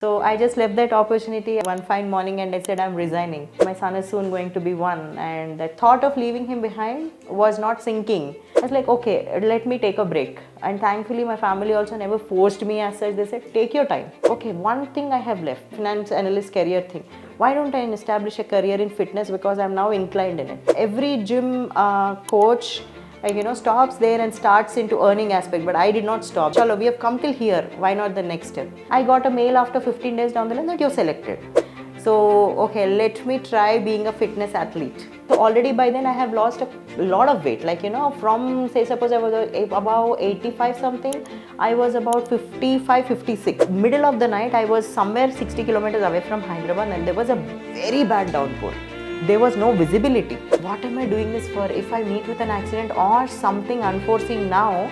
So I just left that opportunity one fine morning and I said, I'm resigning. My son is soon going to be one, and the thought of leaving him behind was not sinking. I was like, okay, let me take a break. And thankfully, my family also never forced me as such. They said, take your time. Okay, one thing I have left, finance analyst career thing. Why don't I establish a career in fitness, because I'm now inclined in it. Every gym coach stops there and starts into earning aspect, but I did not stop. Chalo, we have come till here, why not the next step? I got a mail after 15 days down the line that you're selected. So, okay, let me try being a fitness athlete. So already by then I have lost a lot of weight, from, say, suppose I was about 85 something, I was about 55, 56. Middle of the night, I was somewhere 60 kilometers away from Hyderabad and there was a very bad downpour. There was no visibility. What am I doing this for? If I meet with an accident or something unforeseen now,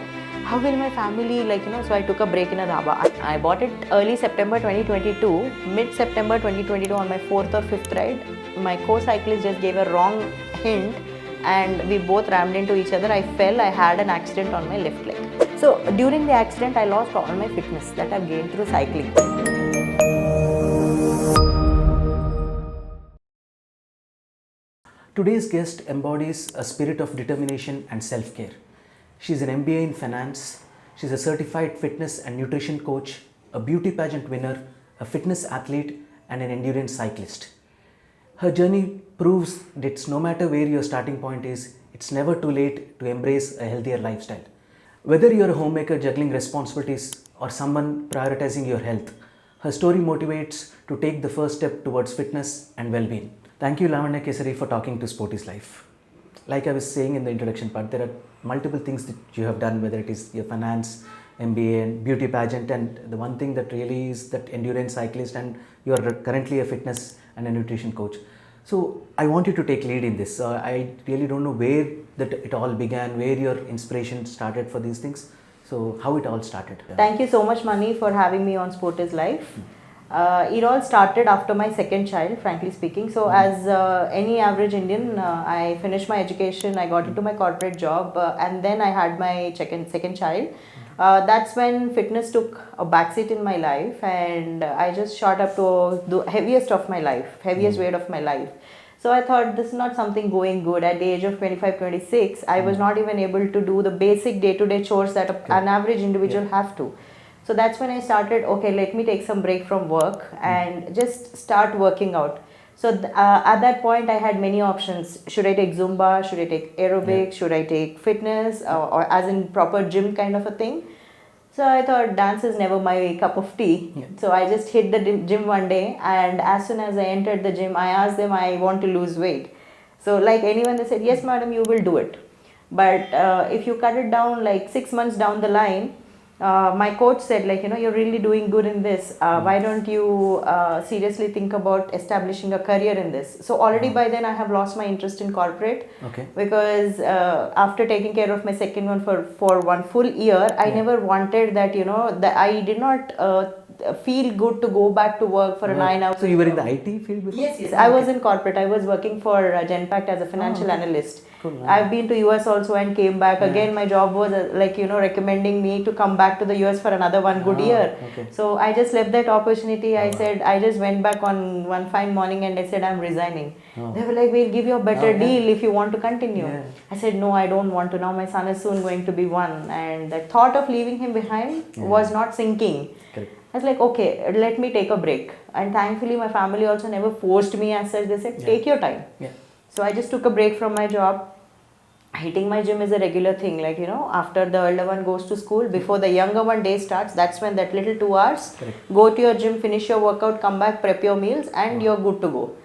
how will my family, so I took a break in a dhaba. I bought it early September 2022, mid-September 2022 on my 4th or 5th ride. My co-cyclist just gave a wrong hint and we both rammed into each other. I fell, I had an accident on my left leg. So during the accident, I lost all my fitness that I've gained through cycling. Today's guest embodies a spirit of determination and self-care. She's an MBA in finance, she's a certified fitness and nutrition coach, a beauty pageant winner, a fitness athlete, and an endurance cyclist. Her journey proves that no matter where your starting point is, it's never too late to embrace a healthier lifestyle. Whether you're a homemaker juggling responsibilities or someone prioritizing your health, her story motivates to take the first step towards fitness and well-being. Thank you, Lavanya Kesari, for talking to Sporty's Life. Like I was saying in the introduction part, there are multiple things that you have done, whether it is your finance, MBA and beauty pageant, and the one thing that really is that endurance cyclist, and you are currently a fitness and a nutrition coach. So I want you to take lead in this. I really don't know where that it all began, where your inspiration started for these things. So how it all started. Thank you so much, Mani, for having me on Sporty's Life. It all started after my second child, frankly speaking. So as any average Indian, I finished my education, I got into my corporate job, and then I had my second child. That's when fitness took a backseat in my life, and I just shot up to the heaviest weight of my life. So I thought this is not something going good. At the age of 25, 26, I was not even able to do the basic day-to-day chores that an average individual have to. So that's when I started, okay, let me take some break from work and just start working out. So at that point, I had many options. Should I take Zumba? Should I take aerobics? Should I take fitness? Or as in proper gym kind of a thing? So I thought dance is never my cup of tea. So I just hit the gym one day, and as soon as I entered the gym, I asked them, I want to lose weight. So like anyone, they said, yes, madam, you will do it. But if you cut it down like 6 months down the line, my coach said, you're really doing good in this. Why don't you seriously think about establishing a career in this? So already by then I have lost my interest in corporate. Okay. Because after taking care of my second one for one full year, I never wanted that, that I did not feel good to go back to work for a 9 hours. So you were in the IT field before? Yes. I was in corporate. I was working for Genpact as a financial analyst. Cool. I've been to US also and came back. Again, my job was recommending me to come back to the US for another one good year. Okay. So I just left that opportunity. I said, I just went back on one fine morning and I said, I'm resigning. They were like, we'll give you a better deal if you want to continue. I said, no, I don't want to. Now my son is soon going to be one. And the thought of leaving him behind was not sinking. Correct. I was like, okay, let me take a break. And thankfully, my family also never forced me as such. They said, take your time. So I just took a break from my job. Hitting my gym is a regular thing. After the elder one goes to school, before the younger one day starts, that's when that little 2 hours, go to your gym, finish your workout, come back, prep your meals, and you're good to go.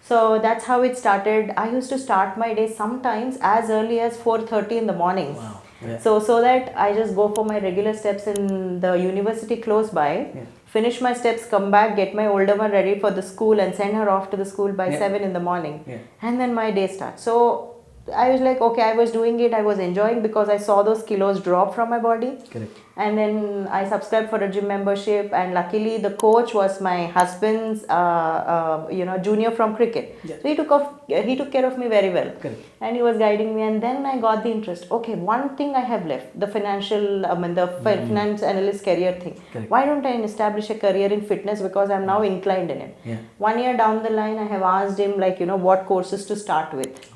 So that's how it started. I used to start my day sometimes as early as 4:30 in the morning. Wow. So that I just go for my regular steps in the university close by, finish my steps, come back, get my older one ready for the school and send her off to the school by 7 in the morning. And then my day starts. So I was like, okay, I was doing it, I was enjoying because I saw those kilos drop from my body. Correct. And then I subscribed for a gym membership, and luckily the coach was my husband's junior from cricket. Yeah. So he took care of me very well. Correct. And he was guiding me, and then I got the interest. Okay, one thing I have left, the finance analyst career thing. Correct. Why don't I establish a career in fitness, because I'm now inclined in it. Yeah. 1 year down the line, I have asked him what courses to start with.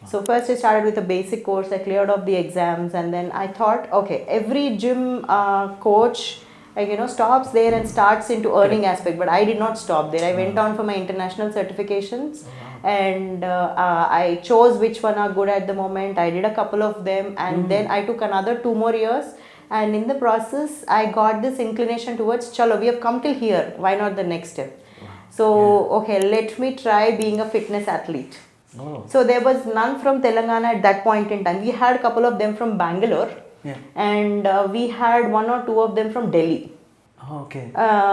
So first I started with a basic course, I cleared off the exams, and then I thought, okay, every gym coach stops there and starts into earning aspect, but I did not stop there. I went on for my international certifications, and I chose which one are good at the moment. I did a couple of them, and then I took another 2 more years, and in the process I got this inclination towards, chalo, we have come till here, why not the next step? So okay, let me try being a fitness athlete. So there was none from Telangana at that point in time. We had a couple of them from Bangalore, and we had 1 or 2 of them from Delhi. Okay.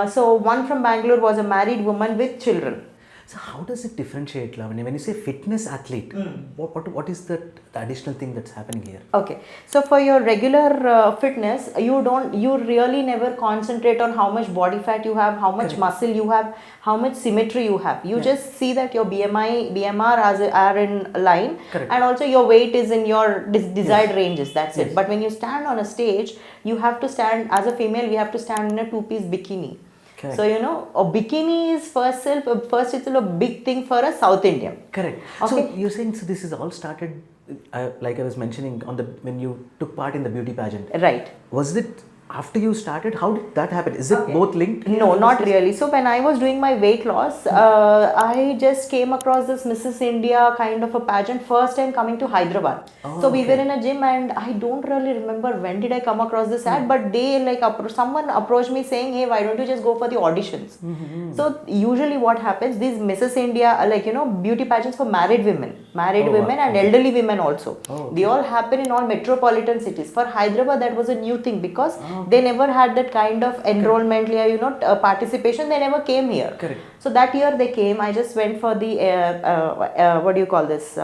So one from Bangalore was a married woman with children. So how does it differentiate, Lavanya? When you say fitness athlete, what is the additional thing that's happening here? Okay, so for your regular fitness, you really never concentrate on how much body fat you have, how much muscle you have, how much symmetry you have. You just see that your BMR are in line, and also your weight is in your desired ranges. That's it. But when you stand on a stage, you have to stand, as a female, we have to stand in a 2-piece bikini. So a bikini is first it's a big thing for a South Indian. Correct. Okay. So you're saying, so this is all started, like I was mentioning, when you took part in the beauty pageant. Right. Was it after you started? How did that happen? Is it both linked? No, not really. So when I was doing my weight loss, I just came across this Mrs. India kind of a pageant, first time coming to Hyderabad. So we were in a gym, and I don't really remember when did I come across this ad, but they someone approached me saying, hey, why don't you just go for the auditions? So usually what happens, these Mrs. India, beauty pageants for married women and elderly women also. They all happen in all metropolitan cities. For Hyderabad, that was a new thing, because they never had that kind of enrollment, participation. They never came here. Correct. So that year they came. I just went for the what do you call this?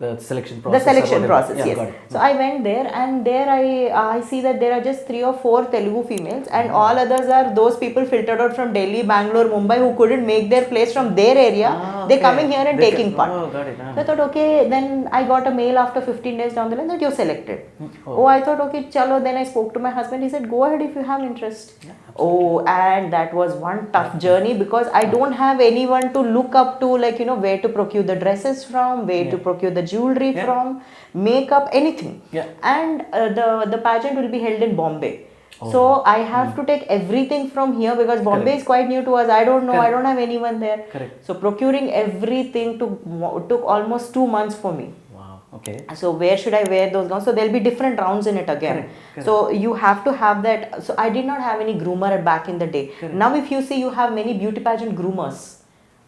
The selection process. The selection process, yes. Got it. So I went there, and there I see that there are just 3 or 4 Telugu females, and all others are those people filtered out from Delhi, Bangalore, Mumbai, who couldn't make their place from their area. They're coming here and taking part. Got it. So I thought, okay, then I got a mail after 15 days down the line that you're selected. I thought, okay, chalo. Then I spoke to my husband. He said, go ahead if you have interest. And that was one tough journey, because I don't have anyone to look up to, where to procure the dresses from, where to procure the jewelry from, makeup, anything. And the pageant will be held in Bombay. So I have to take everything from here, because Bombay is quite new to us. I don't know. I don't have anyone there. So procuring everything took almost 2 months for me. Okay. So where should I wear those gowns? So there'll be different rounds in it again. So you have to have that. So I did not have any groomer back in the day. Now if you see, you have many beauty pageant groomers.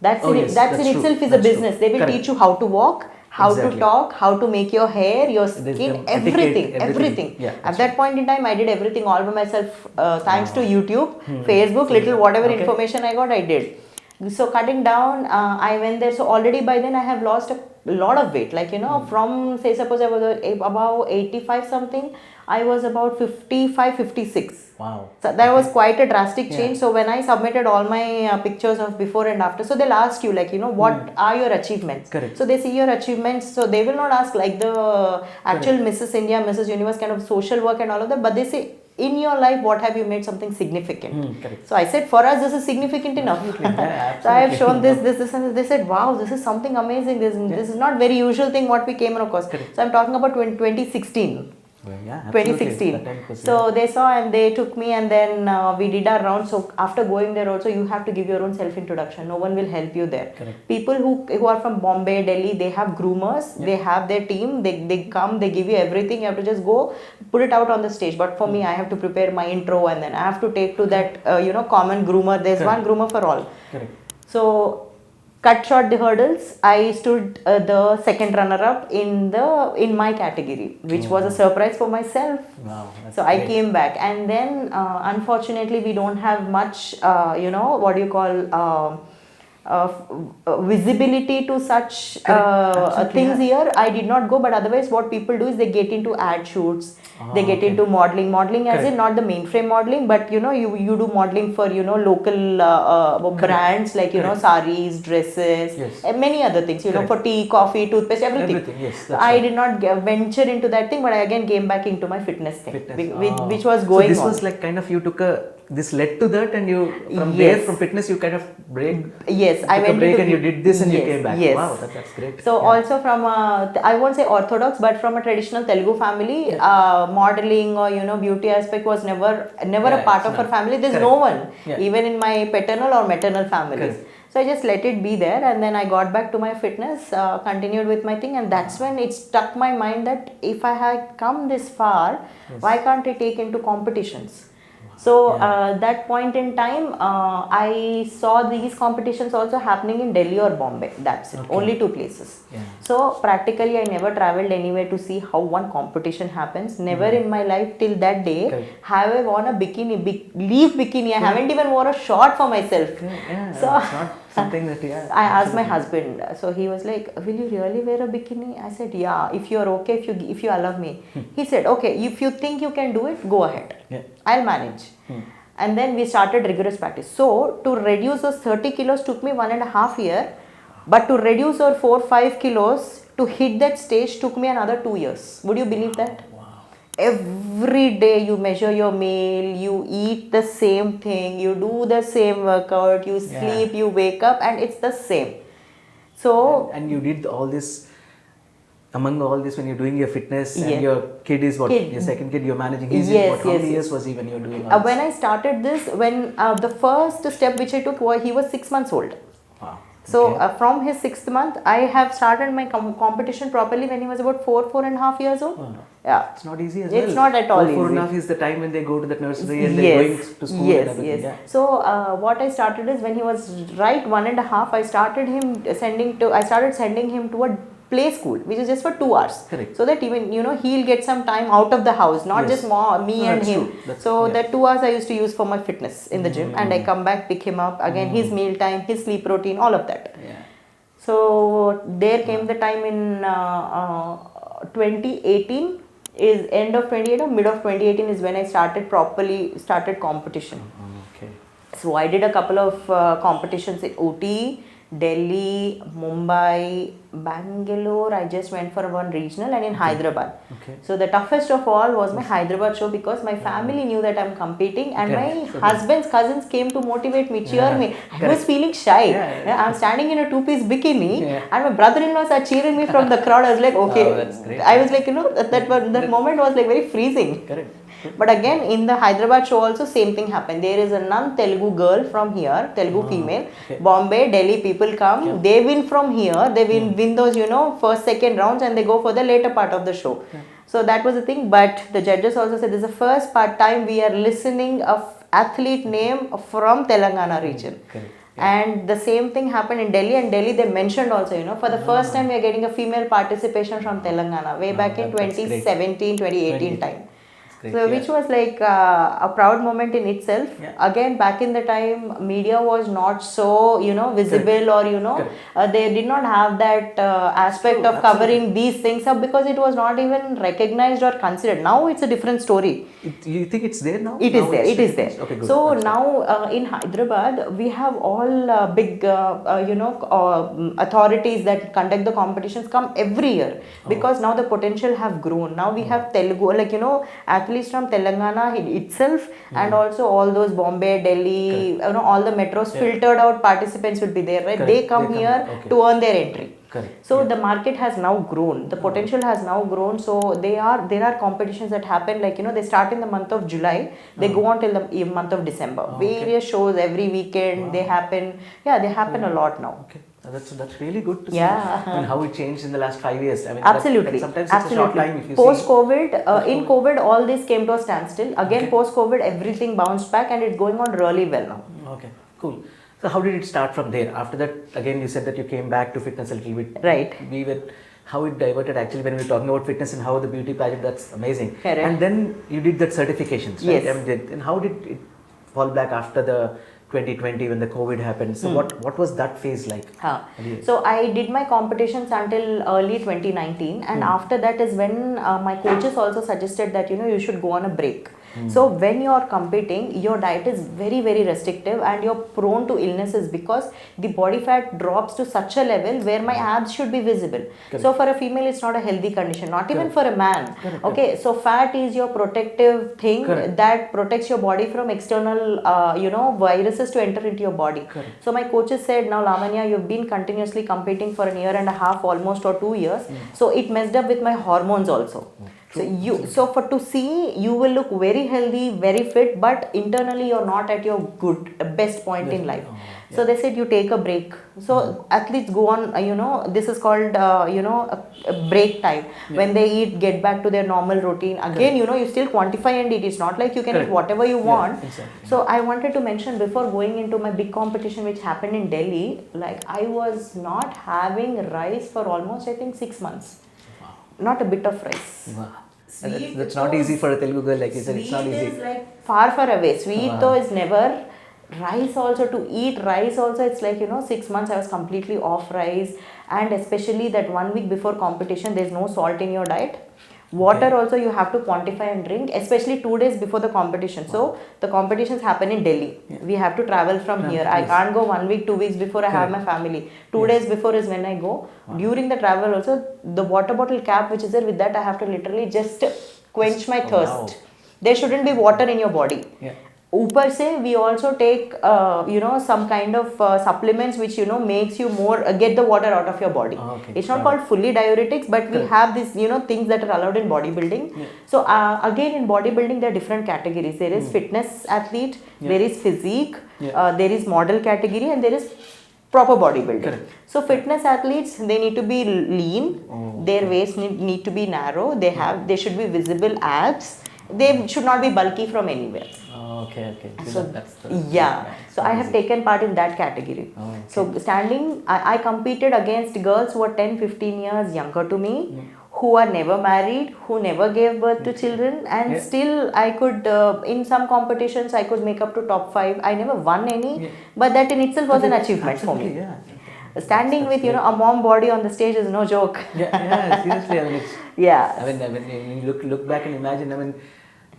That's in itself is a business. They will teach you how to walk, how to talk, how to make your hair, your skin, everything. At that point in time, I did everything all by myself, thanks to YouTube, Facebook, whatever information I got, I did. So cutting down, I went there. So already by then I have lost a lot of weight. From, say, suppose I was about 85 something, I was about 55, 56. Wow. So that was quite a drastic change. So when I submitted all my pictures of before and after, so they'll ask you, what are your achievements? Correct. So they see your achievements. So they will not ask like the actual Mrs. India, Mrs. Universe kind of social work and all of that, but they say, in your life, what have you made something significant? So I said, for us, this is significant enough. So I have shown this, and they said, wow, this is something amazing. This is not very usual thing what we came across. So I'm talking about 2016. Well, yeah, 2016. So they saw and they took me, and then we did our round. So after going there also, you have to give your own self-introduction. No one will help you there. Correct. People who are from Bombay, Delhi, they have groomers. They have their team. They come, they give you everything. You have to just go, put it out on the stage. But for me, I have to prepare my intro, and then I have to take to that common groomer. There's one groomer for all. Correct. So cut short the hurdles. I stood the second runner-up in my category, which was a surprise for myself. Wow, so I came back, and then unfortunately we don't have much, visibility to such things here, I did not go. But otherwise, what people do is they get into ad shoots, they get into modeling as in not the mainframe modeling, but you do modeling for local brands like saris, dresses, and many other things, for tea, coffee, toothpaste, everything. Yes, I did not venture into that thing, but I again came back into my fitness thing, which was going on. So this was like kind of you took this led to that, and you from there, from fitness, you kind of break. Yes, I went a break into and you did this and you came back. Yes. Wow, that's great. So also from I won't say orthodox, but from a traditional Telugu family, modeling or beauty aspect was never a part of our family. There's no one, even in my paternal or maternal families. So I just let it be there, and then I got back to my fitness, continued with my thing, and that's when it struck my mind that if I had come this far, why can't I take into competitions? So that point in time, I saw these competitions also happening in Delhi or Bombay. That's it. Only two places. So practically, I never traveled anywhere to see how one competition happens. Never in my life till that day have I worn a bikini, leaf bikini. I haven't even worn a short for myself. So it's not something that I asked my husband. So he was like, "Will you really wear a bikini?" I said, "Yeah, if you are okay, if you allow me." He said, "Okay, if you think you can do it, go ahead. I'll manage." And then we started rigorous practice. So to reduce those 30 kilos took me 1.5 years, but to reduce those 4-5 kilos to hit that stage took me another 2 years. Would you believe that? Every day you measure your meal, you eat the same thing, you do the same workout, you sleep, you wake up, and it's the same. So and you did all this. Among all this, when you're doing your fitness and your kid is your second kid you're managing, he's how many years was he when you were doing all this? When I started this, when the first step which I took was he was 6 months old. Wow. So from his 6th month, I have started my competition properly when he was about 4.5 years old. Yeah, it's not easy as well. It's not at all easy. 4.5 is the time when they go to the nursery and they're going to school and everything. So what I started is when he was right 1.5, I started sending him to a play school, which is just for 2 hours. So that even he'll get some time out of the house, not just me and him. So that 2 hours I used to use for my fitness in the gym, and I come back, pick him up again, his meal time, his sleep routine, all of that. So there came the time in 2018 is end of 2018 or mid of 2018 is when I started competition. So I did a couple of competitions in Ooty, Delhi, Mumbai, Bangalore. I just went for one regional, and in Hyderabad. So the toughest of all was my Hyderabad show, because my family knew that I'm competing, and my husband's cousins came to motivate me, cheer me. I was feeling shy. I'm standing in a 2-piece bikini, and my brother-in-laws are cheering me from the crowd. I was like, okay. I was like, that moment was like very freezing. But again, in the Hyderabad show also same thing happened. There is a non-Telugu girl from here, Telugu female. Bombay, Delhi people come. They win from here. They win those, first, second rounds, and they go for the later part of the show. So that was the thing. But the judges also said this is the first time we are listening of athlete name from Telangana region. And the same thing happened in Delhi, and Delhi they mentioned also, for the first time we are getting a female participation from Telangana way back in 2017, 2018 time. So which was like a proud moment in itself. Again, back in the time, media was not so visible, or they did not have that aspect of covering these things up, because it was not even recognized or considered. Now it's a different story. You think it's there now? It is there. Okay, good. So now in Hyderabad, we have all big authorities that conduct the competitions come every year, because now the potential have grown. Now we have Telugu, athletes from Telangana itself, and also all those Bombay, Delhi, all the metros, filtered out participants will be there, right? They come here to earn their entry. So the market has now grown, the potential has now grown. So there are competitions that happen, they start in the month of July, they go on till the month of December. Various shows every weekend, they happen. They happen a lot now. That's really good to see. And how it changed in the last 5 years. I mean, absolutely. Sometimes it's a short time if you Post-COVID, in COVID, all this came to a standstill. Again, post-COVID, everything bounced back, and it's going on really well now. Okay, cool. So how did it start from there? After that, again, you said that you came back to fitness a little bit. Right. How it diverted actually when we were talking about fitness and how the beauty pageant, that's amazing. Correct. And then you did that certifications, right? Yes. And how did it fall back after the 2020 when the COVID happened. So what was that phase like? So I did my competitions until early 2019, and after that is when my coaches also suggested that you should go on a break. So when you are competing, your diet is very, very restrictive and you're prone to illnesses because the body fat drops to such a level where my abs should be visible. So for a female, it's not a healthy condition, not even for a man. Okay, so fat is your protective thing that protects your body from external, viruses to enter into your body. So my coaches said, now Lavanya, you've been continuously competing for a year and a half almost, or 2 years. So it messed up with my hormones also. So for to see, you will look very healthy, very fit, but internally you're not at your best point in life. So they said you take a break. So athletes go on, this is called, a break time. When they eat, get back to their normal routine. Again, you still quantify and eat. It's not like you can eat whatever you want. So I wanted to mention, before going into my big competition which happened in Delhi, like I was not having rice for almost, I think, 6 months. Not a bit of rice. Wow. That's not easy for a Telugu girl, like you said. It's not easy. Sweet is like far away. Sweet though is never. Rice also, to eat rice also, it's like 6 months I was completely off rice, and especially that 1 week before competition, there's no salt in your diet. Water also you have to quantify and drink, especially 2 days before the competition. So the competitions happen in Delhi. We have to travel from here. I can't go 1 week, 2 weeks before I have my family. 2 days before is when I go. During the travel also, the water bottle cap which is there, with that I have to literally just quench my thirst. There shouldn't be water in your body. Upar se, we also take some kind of supplements which makes you more get the water out of your body. It's not called fully diuretics, but we have these things that are allowed in bodybuilding. So again, in bodybuilding there are different categories. There is fitness athlete, there is physique, there is model category, and there is proper bodybuilding. So fitness athletes, they need to be lean, their waist need to be narrow, they should be visible abs, they should not be bulky from anywhere. Okay. So so I have taken part in that category. So standing, I competed against girls who are 10-15 years younger to me, who are never married, who never gave birth to children, and still I could, in some competitions I could make up to top 5. I never won any, but that in itself was an achievement for me. Standing with a mom body on the stage is no joke. Seriously, I mean, it's, when you look back and imagine, I mean,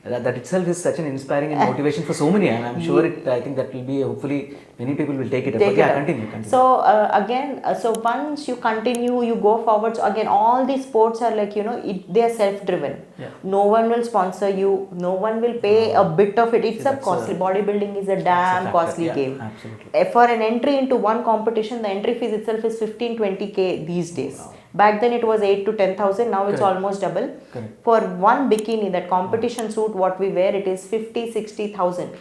that itself is such an inspiring and motivation for so many, and I'm sure I think that will be, hopefully many people will take it up. Continue. So again, so once you continue, you go forward. So again, all these sports are like, they are self-driven. No one will sponsor you. No one will pay a bit of it. It's a costly. Bodybuilding is a damn costly game. Absolutely. For an entry into one competition, the entry fees itself is 15-20K these days. Back then it was 8 to 10,000. Now it's almost double. For one bikini, that competition suit what we wear, it is 50-60,000.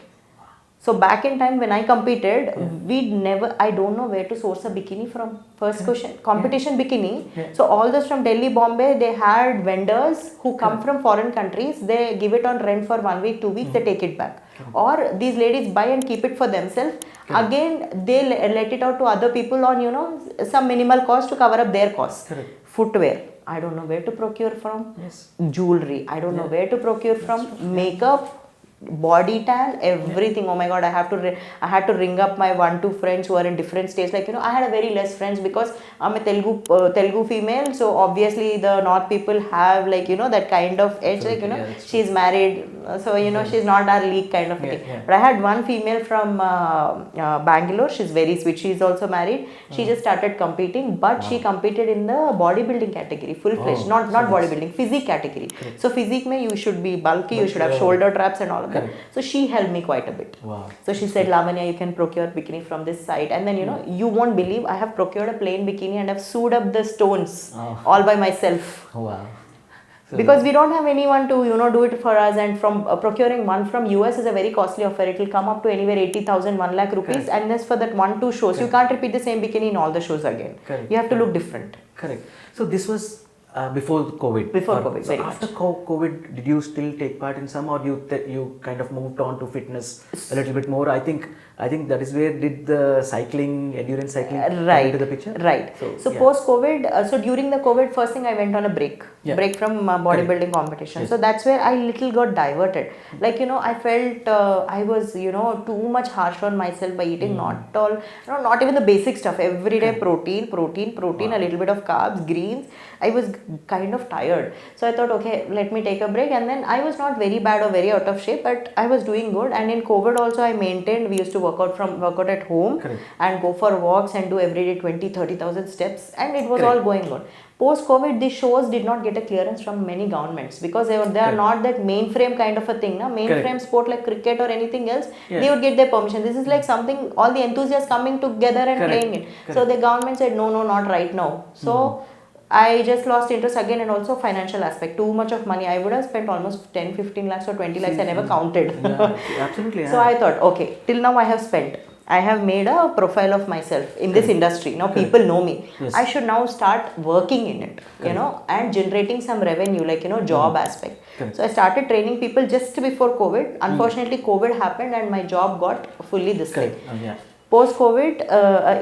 So back in time when I competed, I don't know where to source a bikini from. First question, competition bikini. So all those from Delhi, Bombay, they had vendors who come from foreign countries. They give it on rent for 1 week, 2 weeks, they take it back. Or these ladies buy and keep it for themselves. Again, they let it out to other people on, some minimal cost to cover up their costs. Footwear, I don't know where to procure from. Jewelry, I don't know where to procure from. Makeup, body tan, everything. Oh my god, I had to ring up my 1-2 friends who are in different states. Like, I had a very less friends because I'm a Telugu female, so obviously the North people have like, that kind of edge, like, she's married, so she's not our league kind of thing. But I had one female from Bangalore. She's very sweet. She's also married. She just started competing, but she competed in the bodybuilding category, full-fledged, not bodybuilding, physique category. So physique mein you should be bulky, you should have shoulder traps and all of that. So she helped me quite a bit. So she said, Lavanya, you can procure bikini from this site, and then you won't believe, I have procured a plain bikini and I've sewed up the stones all by myself. Because we don't have anyone to do it for us, and from procuring one from US is a very costly affair. It will come up to anywhere 80,000, 1 lakh rupees, and that's for that 1-2 shows. You can't repeat the same bikini in all the shows again. You have to look different. So this was before COVID. Before COVID. So after COVID, did you still take part in some, or you kind of moved on to fitness a little bit more? I think I think that is where did the cycling, endurance cycling come Right, into the picture? right. So yeah. post-COVID, so during the COVID, first thing I went on a break Yeah. from bodybuilding competition. Yes. So that's where I little got diverted. Like, I felt I was, too much harsh on myself by eating not all, not even the basic stuff. Every day protein, Wow. a little bit of carbs, greens. I was kind of tired. So I thought, okay, let me take a break. And then I was not very bad or very out of shape, but I was doing good. And in COVID also I maintained, we used to work out at home. Correct. And go for walks and do every day 20,000-30,000 steps, and it was Correct. all going good. Post COVID, these shows did not get a clearance from many governments because they are Correct. not that mainframe kind of a thing. Mainframe sport like cricket or anything else, they would get their permission. This is like something, all the enthusiasts coming together and Correct. playing it. Correct. So the government said no, not right now. So I just lost interest again, and also financial aspect. Too much of money. I would have spent almost 10-15 lakhs or 20 lakhs. I never counted. Yeah, absolutely. So I thought, okay, till now I have spent. I have made a profile of myself in this industry. Now people know me. Yes. I should now start working in it, and generating some revenue, like, job aspect. Correct. So I started training people just before COVID. Unfortunately, COVID happened and my job got fully this thing. Yeah. Post COVID,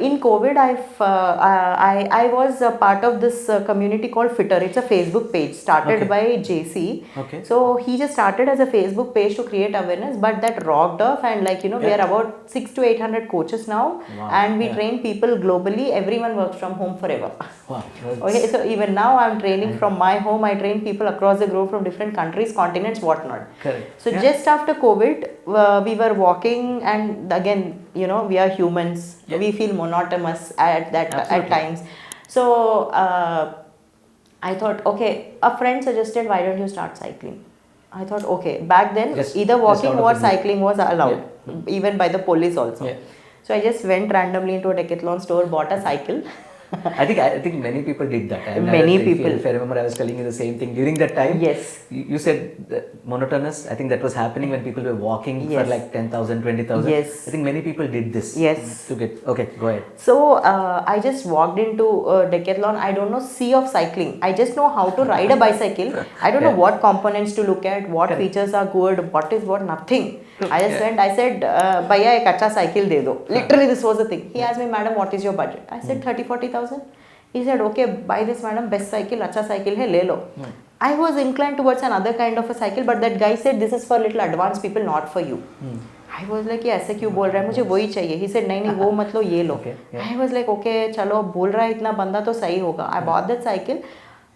in COVID, I was a part of this community called Fitter. It's a Facebook page started by JC. Okay. So he just started as a Facebook page to create awareness, but that rocked off, and we are about 600 to 800 coaches now, and we train people globally. Everyone works from home forever. Wow. Okay, so even now I'm training from my home. I train people across the globe from different countries, continents, whatnot. Correct. So just after COVID, we were walking, and again, we are humans. We feel monotonous at times. So I thought, okay, a friend suggested, why don't you start cycling? I thought, okay, back then either walking or cycling was allowed, even by the police also. Yeah. So I just went randomly into a Decathlon store, bought a cycle. I think many people did that. Many people. If I remember, I was telling you the same thing during that time. Yes. You said that monotonous. I think that was happening when people were walking for like 10,000, 20,000. Yes. I think many people did this. Yes. To get okay. Go ahead. So I just walked into Decathlon. I don't know sea of cycling. I just know how to ride a bicycle. I don't know what components to look at, what features are good, what is what, nothing. I just went, I said, Bhaiya, ek acha cycle de do. Literally, this was the thing. He asked me, madam, what is your budget? I said, 30,000-40,000. He said, okay, buy this, madam, best cycle, acha cycle hai, le lo. I was inclined towards another kind of a cycle, but that guy said, this is for little advanced people, not for you. I was like, ये ऐसे क्यों बोल रहा है, मुझे वही चाहिए. He said, नहीं वो मत लो, ये लो. I was like, okay, चलो बोल रहा है इतना बंदा तो सही होगा. I bought that cycle.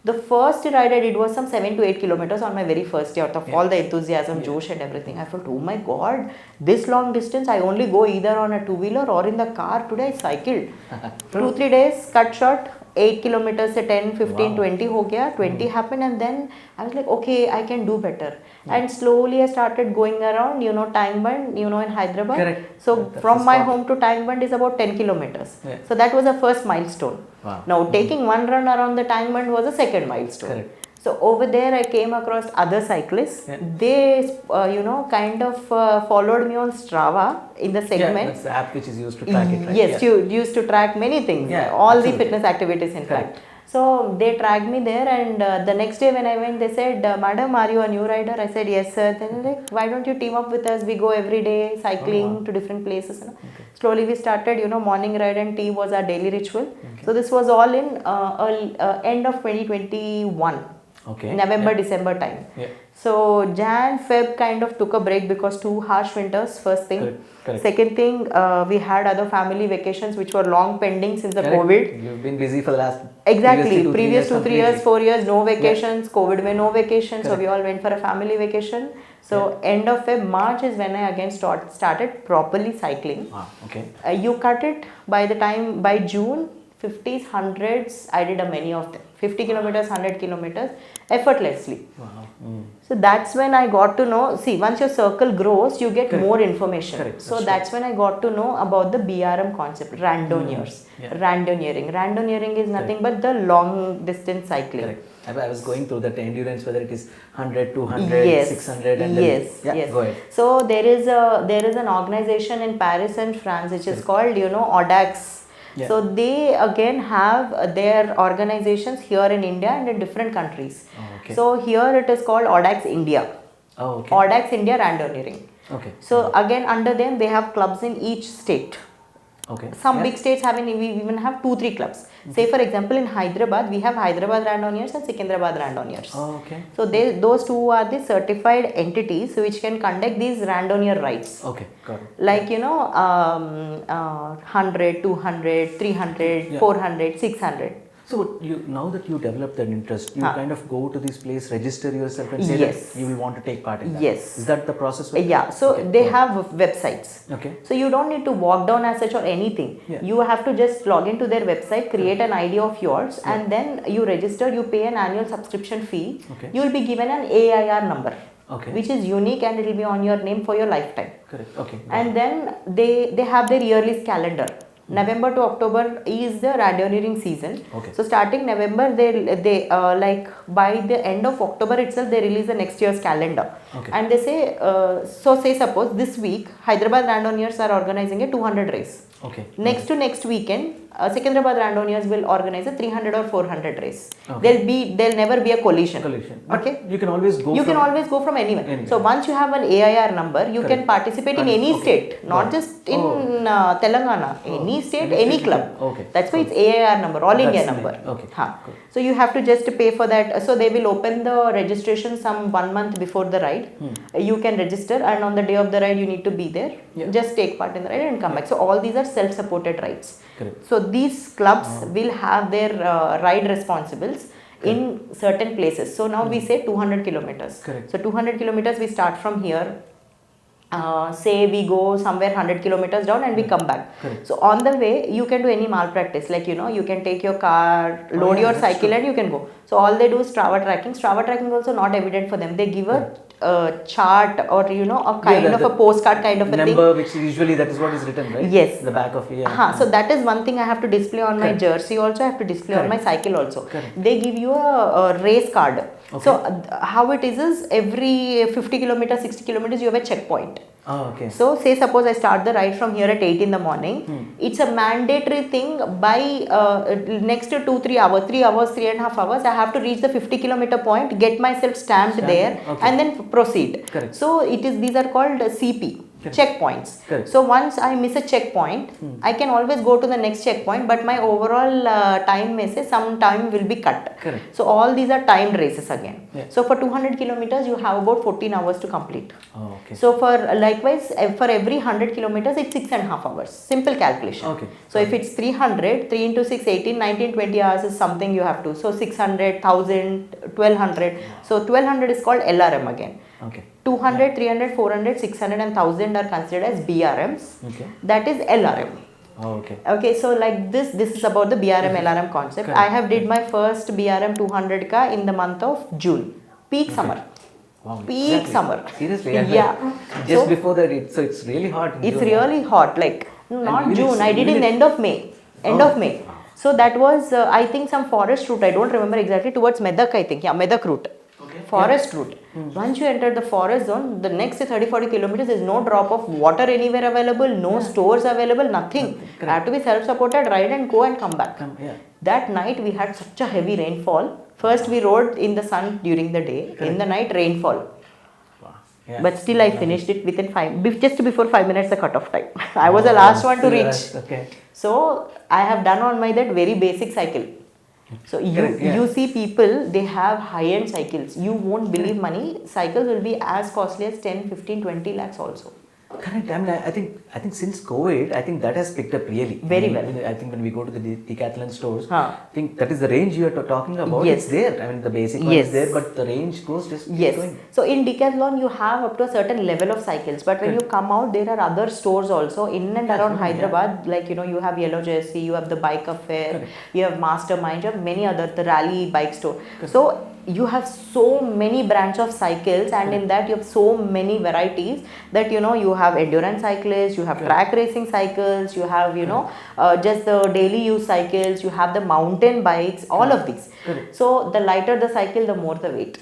The first ride I did was some 7 to 8 kilometers on my very first day, out of all the enthusiasm, Josh and everything. I felt, oh my God, this long distance, I only go either on a two-wheeler or in the car. Today I cycled. 2-3 days, cut short, 8 kilometers se 10, 15, 20 ho gaya. 20 happened, and then I was like, okay, I can do better. And slowly I started going around, Tank Bund, in Hyderabad. Correct. So from my home to Tank Bund is about 10 kilometers. So that was the first milestone. Wow. Now taking one run around the Tank Bund was the second milestone. Correct. So over there I came across other cyclists. They, kind of followed me on Strava in the segment. Yeah, that's the app which is used to track it, right? Yes, you used to track many things, all the fitness activities in fact. So they tracked me there, and the next day when I went, they said, madam, are you a new rider? I said, yes sir. Then like, why don't you team up with us? We go every day cycling to different places. Slowly we started, morning ride and tea was our daily ritual. So this was all in end of 2021. Okay. November, December time. So Jan, Feb kind of took a break because too harsh winters, first thing. Correct. Second thing, we had other family vacations which were long pending since the COVID. You've been busy for the last Previous 2-3 years, 4 years, no vacations. COVID mein no vacation. So we all went for a family vacation. So end of Feb, March is when I again started properly cycling. Okay. You cut it by June, 50s, 100s, I did many of them. 50 kilometers, 100 kilometers, effortlessly. Wow. So that's when I got to know, once your circle grows, you get more information. Correct. So that's when I got to know about the BRM concept, Randonneurs. Randonneuring. Randonneuring is nothing but the long distance cycling. Correct. I was going through that endurance, whether it is 100, 200, 600, and yes. Go ahead. So there is an organization in Paris and France which is called, Audax. So they again have their organizations here in India and in different countries. So here it is called Audax India. Audax India Randonneuring. Okay. So again, under them, they have clubs in each state. Okay. Some big states we even have 2-3 clubs. Say for example, in Hyderabad, we have Hyderabad Randonneuring and Secunderabad Randonneuring. Oh, okay. So those two are the certified entities which can conduct these randonneur rides. Okay, got it. Like 100, 200, 300, 400, 600. So now that you developed an interest, you kind of go to this place, register yourself and say Yes. that you will want to take part in that. Yes. Is that the process? Yeah, so they have websites. Okay. So you don't need to walk down as such or anything. Yeah. You have to just log into their website, create an ID of yours, and then you register, you pay an annual subscription fee. Okay. You will be given an AIR number. Okay. Which is unique and it will be on your name for your lifetime. Correct. Okay. And then they have their yearly calendar. November to October is the randonneuring season. Okay. So starting November, they like by the end of October itself, they release the next year's calendar. Okay. And they say, so say suppose this week Hyderabad Randonneurs are organizing a 200 race. Okay. Next to next weekend, Secunderabad Randonneurs will organize a 300 or 400 race. Okay. There'll never be a collision. But okay. You can always go. Can always go from anywhere. So once you have an AIR number, you can participate in any state, not just in Telangana. Any state, any club. Okay. That's why it's AIR number, all India number. Okay. Cool. So you have to just pay for that. So they will open the registration some 1 month before the ride. You can register, and on the day of the ride you need to be there. Just take part in the ride and come back. So all these are self-supported rides. Correct. So these clubs will have their ride responsibles in certain places. So now we say 200 kilometers. Correct. So 200 kilometers we start from here. Say we go somewhere 100 kilometers down and we come back. Correct. So on the way you can do any malpractice, like you can take your car, load your cycle and you can go. So all they do is Strava tracking. Strava tracking is also not evident for them. They give a chart or a kind of a postcard kind of a thing. Number which usually that is what is written, right? Yes. The back of So that is one thing I have to display on my jersey also, I have to display on my cycle also. Correct. They give you a race card. So how it is every 50 kilometers, 60 kilometers you have a checkpoint. Oh, okay. So say suppose I start the ride from here at 8 in the morning. It's a mandatory thing by next to 2-3 hours, 3 hours, 3.5 hours, I have to reach the 50 kilometer point, get myself stamped there and then proceed. Correct. So these are called CP. Checkpoints. Correct. So once I miss a checkpoint, I can always go to the next checkpoint, but my overall time may say some time will be cut. Correct. So all these are timed races again. Yeah. So for 200 kilometers, you have about 14 hours to complete. Oh, okay. So for likewise, for every 100 kilometers, it's 6.5 hours. Simple calculation. Okay. So if it's 300, 3 into 6, 18, 19, 20 hours is something you have to. So 600, 1000, 1200. So 1200 is called LRM again. Okay. 200, 300, 400, 600 and 1000 are considered as BRMs. Okay. That is LRM. Oh, okay. Okay, so like this is about the BRM LRM concept. Correct. I have did my first BRM 200 ka in the month of June. Peak summer. Wow. Peak summer. Seriously. Yeah. Just before that, so it's really hot. It's really hot. Like not June. I did in minutes. end of May. End of May. So that was I think some forest route. I don't remember exactly, towards Medak I think. Yeah, Medak route. Okay. Forest route. Once you enter the forest zone, the next 30-40 kilometers, there is no drop of water anywhere available, no stores available, nothing. I have to be self-supported, ride and go and come back. That night we had such a heavy rainfall. First we rode in the sun during the day, in the night rainfall. Yeah. But still I finished it within just before 5 minutes the cut-off time. I was the last one to reach. Okay. So I have done on my that very basic cycle. So you see people, they have high-end cycles. You won't believe money. Cycles will be as costly as 10, 15, 20 lakhs also. Correct. I mean, I think since COVID, I think that has picked up really. Very well. I think when we go to the Decathlon stores, Huh. I think that is the range you are talking about. Yes. It's there. I mean, the basic one is there, but the range goes just keeps going. So in Decathlon, you have up to a certain level of cycles. But when you come out, there are other stores also in and around Hyderabad. Like, you have Yellow Jersey, you have the Bike Affair, you have Mastermind, you have many other, the Rally Bike Store. So you have so many brands of cycles, and in that you have so many varieties that you have endurance cyclists, you have track racing cycles, you have just the daily use cycles, you have the mountain bikes, all of these. So the lighter the cycle, the more the weight.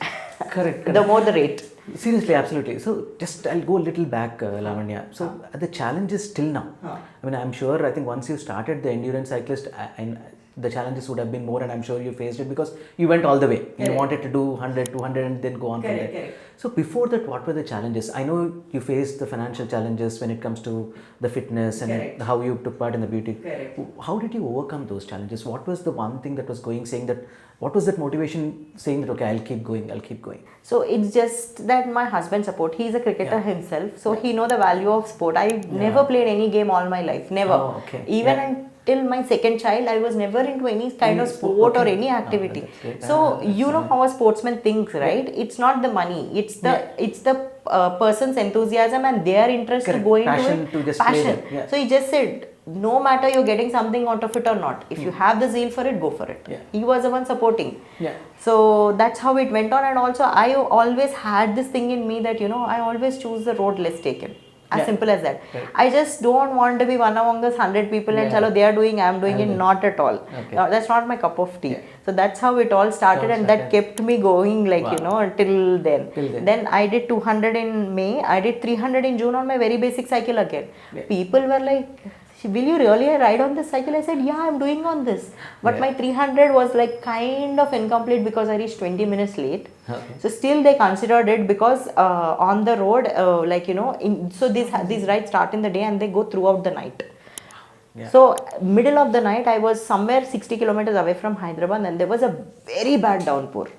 Correct. The more the rate. Seriously, absolutely. So just I'll go a little back, Lavanya. So the challenges till now. I mean, I'm sure. I think once you started the endurance cyclist, and the challenges would have been more, and I'm sure you faced it because you went all the way. You wanted to do 100, 200 and then go on from there. So before that, what were the challenges? I know you faced the financial challenges when it comes to the fitness and Correct. how you took part in the beauty. Correct. How did you overcome those challenges? What was the one thing that was going, saying that, what was that motivation saying that, okay, I'll keep going, I'll keep going? So it's just that my husband support. He's a cricketer Yeah. himself, so he know the value of sport. I never played any game all my life, never. Oh, okay. Even Yeah. until my second child, I was never into any kind of sport or okay. any activity. That's great. So you know how a sportsman thinks, right? It's not the money. It's the person's enthusiasm and their interest Correct. to go into Passion it. to just play Passion. that. Yeah. So he just said, no matter you're getting something out of it or not, if you have the zeal for it, go for it. Yeah. He was the one supporting. Yeah. So that's how it went on. And also I always had this thing in me that, you know, I always choose the road less taken. As Yeah. simple as that. Right. I just don't want to be one among those 100 people and chalo, they are doing, I am doing it. Not at all. Okay. That's not my cup of tea. Yeah. So that's how it all started, and that kept me going, like, you know, till then. Then I did 200 in May. I did 300 in June on my very basic cycle again. Yeah. People were like, will you really ride on this cycle? I said, yeah, I'm doing on this. But my 300 was like kind of incomplete because I reached 20 minutes late. Okay. So still they considered it because on the road, like, you know, so these rides start in the day and they go throughout the night. Yeah. So middle of the night, I was somewhere 60 kilometers away from Hyderabad and there was a very bad downpour.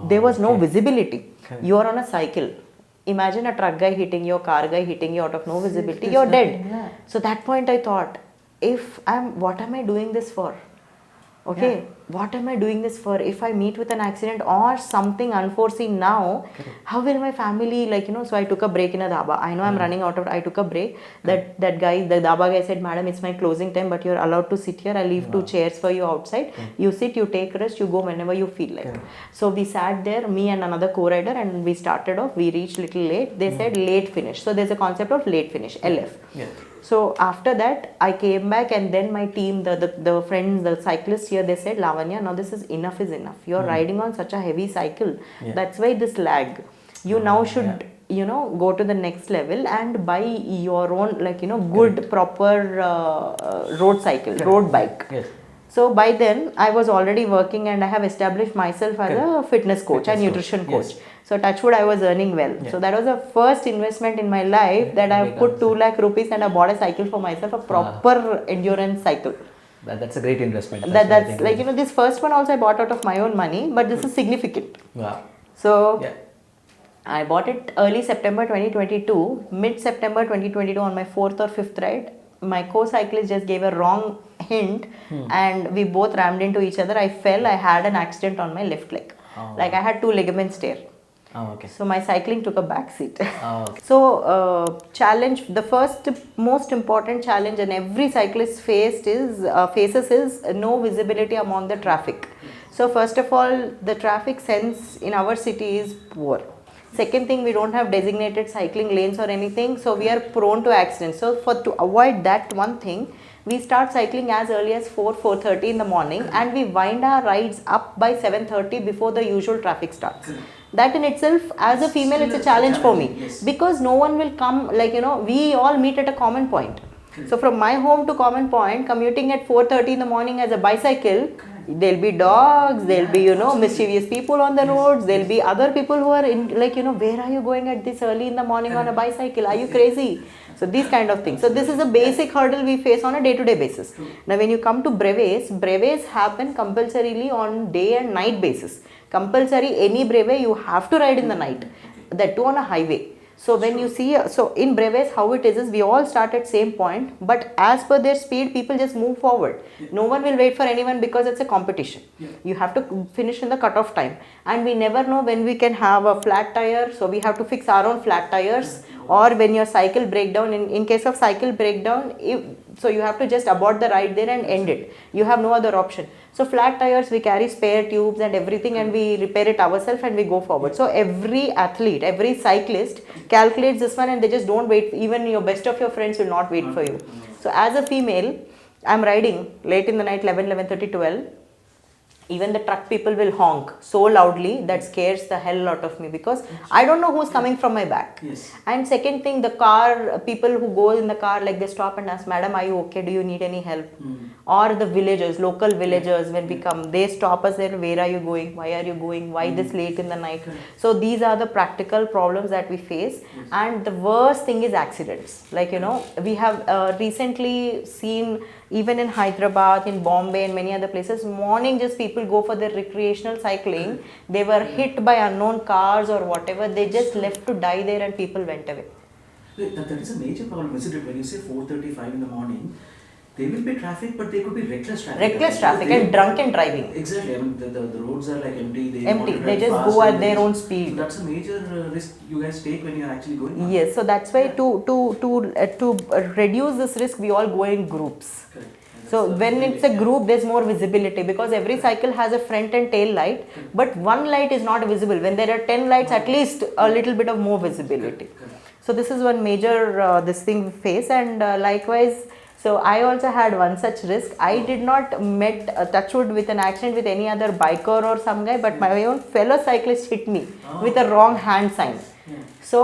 There was no visibility. Okay. You are on a cycle. Imagine a truck guy hitting you, car guy hitting you out of no visibility, you're dead. Yeah. So that point I thought, what am I doing this for? Okay, what am I doing this for? If I meet with an accident or something unforeseen now, how will my family, like, you know, so I took a break in a dhaba. I know I'm running out of, I took a break. That guy, the dhaba guy said, madam, it's my closing time, but you're allowed to sit here. I'll leave 2 chairs for you outside. You sit, you take rest, you go whenever you feel like. So we sat there, me and another co-rider, and we started off. We reached little late. They said late finish. So there's a concept of late finish, LF. Yeah. So after that, I came back, and then my team, the friends, the cyclists here, they said, Lavanya, now this is enough. You're riding on such a heavy cycle. Yeah. That's why this lag. You now should, you know, go to the next level and buy your own, like, you know, good, proper road cycle, road bike. Yes. So by then, I was already working and I have established myself as a fitness coach and nutrition coach. Yes. So touchwood, I was earning well. So that was the first investment in my life that I put 2 lakh rupees and I bought a cycle for myself, a proper endurance cycle. That's a great investment. That's like, you know, this first one also I bought out of my own money, but this is significant. Wow. So Yeah. I bought it early September 2022, mid-September 2022 on my 4th or 5th ride. My co-cyclist just gave a wrong hint and we both rammed into each other. I fell, I had an accident on my left leg. Like I had 2 ligaments tear. Oh, okay. So my cycling took a back seat. Oh, okay. So challenge, the first most important challenge and every cyclist faces is no visibility among the traffic. So first of all, the traffic sense in our city is poor. Second thing, we don't have designated cycling lanes or anything, so we are prone to accidents. So to avoid that one thing, we start cycling as early as 4:30 in the morning and we wind our rides up by 7:30 before the usual traffic starts. That in itself, as a female, it's a challenge for me because no one will come, like, you know, we all meet at a common point. So from my home to common point, commuting at 4:30 in the morning as a bicycle, there'll be dogs, there'll be, you know, mischievous people on the roads, there'll be other people who are in, like, you know, where are you going at this early in the morning on a bicycle? Are you crazy? So these kind of things. So this is a basic hurdle we face on a day-to-day basis. Now when you come to breves happen compulsorily on day and night basis. Compulsory, any breve you have to ride in the night, that too on a highway. So when you see, so in breves, how it is we all start at same point, but as per their speed, people just move forward. No one will wait for anyone because it's a competition. You have to finish in the cutoff time. And we never know when we can have a flat tire, so we have to fix our own flat tires. Or when your cycle breakdown, in case of cycle breakdown, so you have to just abort the ride there and end it. You have no other option. So flat tires, we carry spare tubes and everything and we repair it ourselves and we go forward. So every athlete, every cyclist calculates this one and they just don't wait. Even your best of your friends will not wait for you. So as a female, I'm riding late in the night, 11:30, 12. Even the truck people will honk so loudly that scares the hell out of me because I don't know who's coming from my back. Yes. And second thing, the car people who go in the car, like they stop and ask, madam, are you okay? Do you need any help? or the villagers, local villagers, when we come, they stop us there. Where are you going? Why are you going? Why this late in the night? So these are the practical problems that we face. And the worst thing is accidents. Like, we have recently seen, even in Hyderabad, in Bombay, and many other places, morning just people go for their recreational cycling. They were hit by unknown cars or whatever. They just left to die there, and people went away. That is a major problem, isn't it? When you say 4:35 in the morning, there will be traffic, but there could be reckless traffic. Reckless traffic and drunken driving. Exactly. I mean, the roads are like empty. They just go at their own speed. So that's a major risk you guys take when you are actually going. Yes, so that's why to reduce this risk, we all go in groups. Correct. So when it's a group, there's more visibility, because every cycle has a front and tail light, but one light is not visible. When there are 10 lights, at least a little bit of more visibility. So this is one major this thing we face. And likewise, so I also had one such risk. I did not met touchwood with an accident with any other biker or some guy, but my own fellow cyclist hit me with a wrong hand sign. So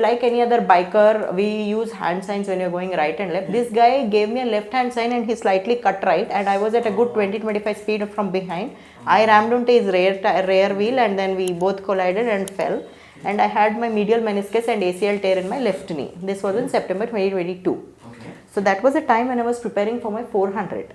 like any other biker, we use hand signs when you're going right and left. This guy gave me a left hand sign and he slightly cut right, and I was at a good 20-25 speed from behind. I rammed into his rear wheel, and then we both collided and fell. And I had my medial meniscus and ACL tear in my left knee. This was in September 2022. Okay. So that was a time when I was preparing for my 400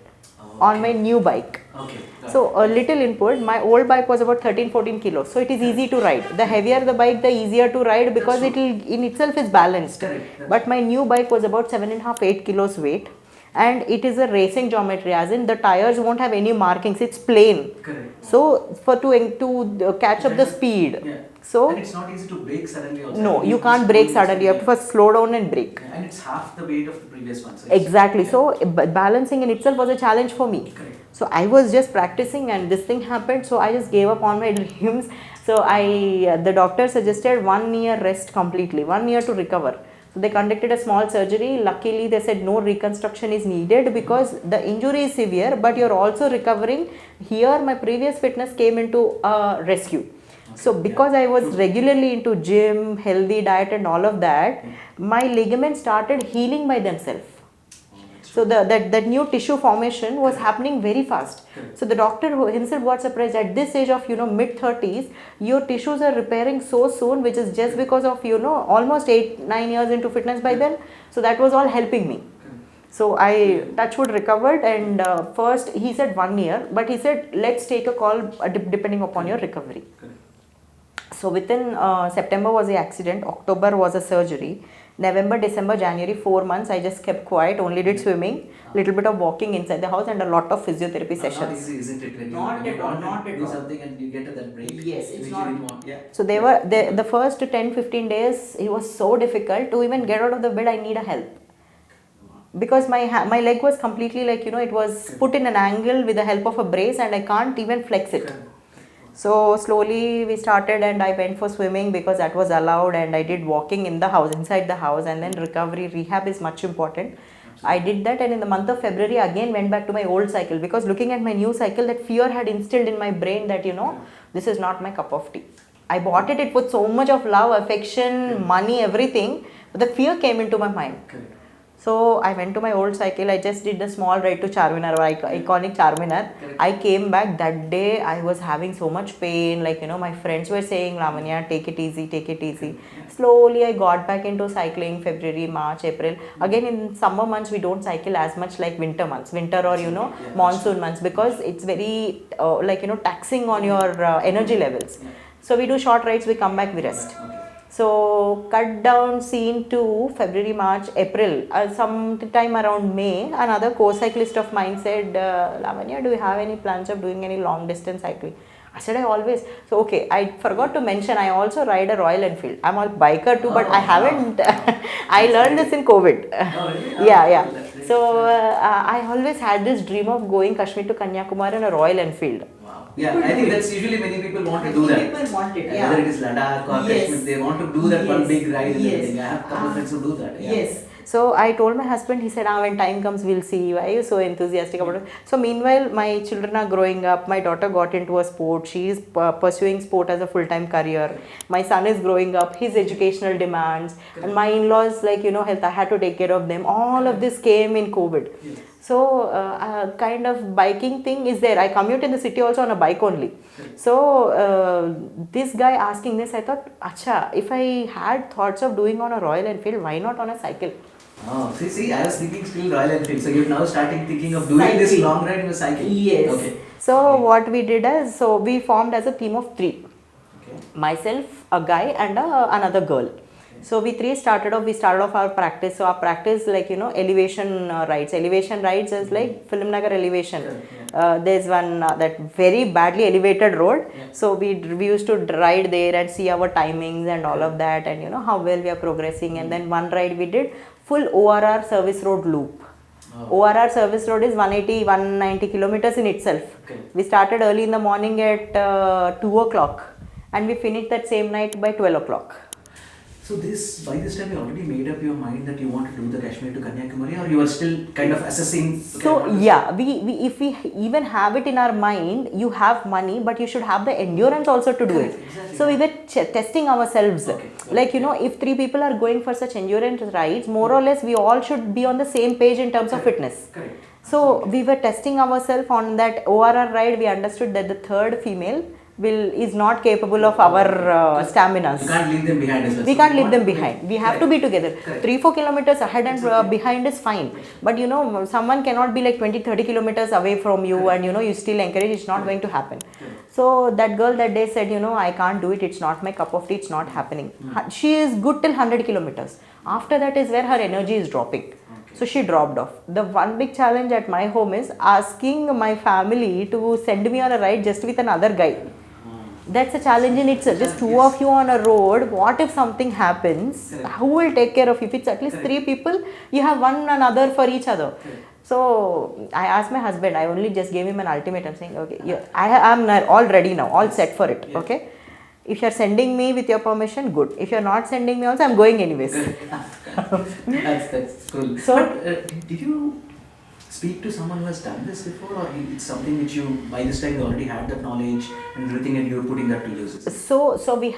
on my new bike. Okay. So a little input, my old bike was about 13-14 kilos. So it is easy to ride. The heavier the bike, the easier to ride, because it in itself is balanced. But my new bike was about 7.5-8 kilos weight. And it is a racing geometry, as in the tires won't have any markings, it's plain. Correct. So to catch up the speed. Yeah. So and it's not easy to brake suddenly also. no, you can't brake suddenly. You have to first slow down and brake. And it's half the weight of the previous one. So Exactly. So balancing in itself was a challenge for me. Correct. So I was just practicing, and this thing happened. So I just gave up on my dreams. So the doctor suggested 1 year rest completely, 1 year to recover. So they conducted a small surgery. Luckily, they said no reconstruction is needed, because the injury is severe, but you're also recovering. Here, my previous fitness came into rescue. So because I was regularly into gym, healthy diet and all of that, my ligaments started healing by themselves. So that new tissue formation was happening very fast. So the doctor himself got surprised. At this age of mid-30s, your tissues are repairing so soon, which is just because of almost 8-9 years into fitness by then. So that was all helping me. So I touchwood recovered, and first he said 1 year, but he said let's take a call depending upon your recovery. So within September was the accident, October was a surgery, November, December, January, 4 months I just kept quiet, only did swimming, little bit of walking inside the house, and a lot of physiotherapy sessions. Not easy, isn't it? When you want to do something and you get to that break. Yes, it's not. Yeah. So the first 10-15 days, it was so difficult to even get out of the bed. I need a help. Because my leg was completely it was put in an angle with the help of a brace, and I can't even flex it. So slowly we started, and I went for swimming because that was allowed, and I did walking in the house, inside the house, and then recovery, rehab is much important. I did that, and in the month of February again went back to my old cycle, because looking at my new cycle, that fear had instilled in my brain that this is not my cup of tea. I bought it with so much of love, affection, money, everything, but the fear came into my mind. So I went to my old cycle. I just did a small ride to Charminar, iconic Charminar. I came back that day. I was having so much pain. My friends were saying, Lavanya, take it easy, take it easy. Slowly I got back into cycling February, March, April. Again, in summer months, we don't cycle as much like winter months, winter or, monsoon months, because it's very, taxing on your energy levels. So we do short rides, we come back, we rest. So cut down scene to February, March, April, sometime around May, another co-cyclist of mine said, Lavanya, do you have any plans of doing any long distance cycling? I said, I always. So okay, I forgot to mention, I also ride a Royal Enfield. I'm a biker too, but I haven't, I learned this in COVID. Yeah. So I always had this dream of going Kashmir to Kanyakumari in a Royal Enfield. Yeah, I think that's usually many people want to do that. People want it, yeah. Whether it is Ladakh or Kashmir, they want to do that one big ride and everything. I have a couple of friends who do that. Yeah. Yes. So I told my husband, he said, when time comes, we'll see. Why are you so enthusiastic about it? So meanwhile, my children are growing up. My daughter got into a sport. She is pursuing sport as a full-time career. My son is growing up. His educational demands. And my in-laws, health, I had to take care of them. All of this came in COVID. So kind of biking thing is there. I commute in the city also on a bike only. So this guy asking this, I thought, acha, if I had thoughts of doing on a Royal Enfield, why not on a cycle? Oh, see, I was thinking still Royal Enfield. So you're now starting thinking of doing this long ride in a cycle. Yes. Okay. So what we did is, so we formed as a team of 3. Okay. Myself, a guy and another girl. So we started off our practice. So our practice, like, elevation rides. Elevation rides is like Film Nagar elevation. There's one that very badly elevated road. Yeah. So we used to ride there and see our timings and all of that, and how well we are progressing. And then one ride we did full ORR service road loop. ORR service road is 190 kilometers in itself. Okay. We started early in the morning at 2 o'clock and we finished that same night by 12 o'clock. So by this time you already made up your mind that you want to do the Kashmir to Kanyakumari, or you are still kind of assessing? So yeah, we if we even have it in our mind, you have money, but you should have the endurance also to do it. Exactly. So we were testing ourselves. Okay. Like, if 3 people are going for such endurance rides, more or less we all should be on the same page in terms of fitness. Correct. So we were testing ourselves on that ORR ride. We understood that the third female is not capable of our stamina. You can't leave them behind as well. We can't leave them behind. We have to be together. Correct. 3-4 kilometers ahead and behind is fine. But someone cannot be like 20-30 kilometers away from you and you still encourage. It's not going to happen. So that girl that day said, I can't do it. It's not my cup of tea. It's not happening. She is good till 100 kilometers. After that is where her energy is dropping. So she dropped off. The one big challenge at my home is asking my family to send me on a ride just with another guy. That's a challenge in itself. Just 2 of you on a road. What if something happens? Who will take care of you? If it's at least 3 people, you have one another for each other. So I asked my husband. I only just gave him an ultimatum saying, okay, I am all ready now, all set for it. Okay. If you're sending me with your permission, good. If you're not sending me also, I'm going anyways. That's cool. So, did you speak to someone who has done this before, or it's something which you, by this time you already had that knowledge and everything and you're putting that to use? So we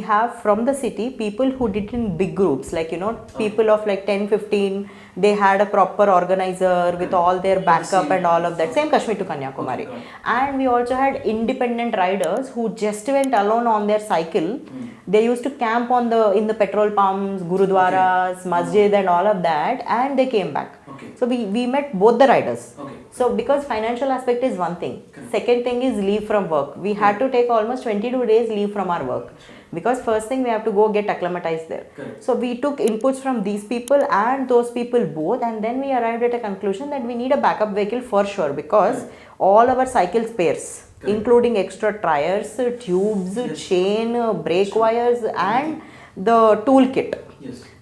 have from the city people who did in big groups, like people of like 10-15. They had a proper organizer with all their backup and all of that. Same Kashmir to Kanyakumari. And we also had independent riders who just went alone on their cycle. They used to camp in the petrol pumps, gurudwaras, masjid and all of that, and they came back. So we met both the riders. So because financial aspect is one thing. Second thing is leave from work. We had to take almost 22 days leave from our work. Because first thing we have to go get acclimatized there. So we took inputs from these people and those people both, and then we arrived at a conclusion that we need a backup vehicle for sure, because all our cycle spares, including extra tires, tubes, chain, brake wires and the toolkit.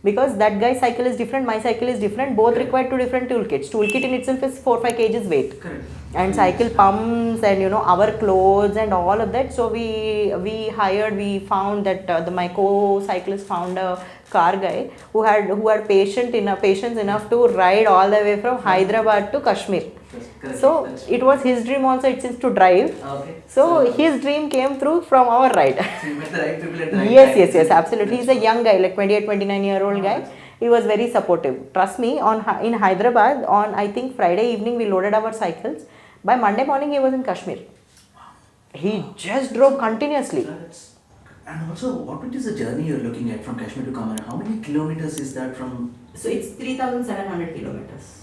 Because that guy's cycle is different, my cycle is different, both require 2 different toolkits. Toolkit in itself is 4-5 kgs weight. And cycle pumps and our clothes and all of that. So we found that my co-cyclist found a car guy who had patience enough to ride all the way from Hyderabad to Kashmir. So it was his dream also, it seems, to drive. So his dream came through from our ride. So you met the right people at the right time. Yes, absolutely. He's a young guy, like 28-29-year-old guy. He was very supportive. Trust me, in Hyderabad, on I think Friday evening, we loaded our cycles. By Monday morning, he was in Kashmir. He just drove continuously. And also, what is the journey you're looking at from Kashmir to Kamara? How many kilometers is that from? So it's 3,700 kilometers.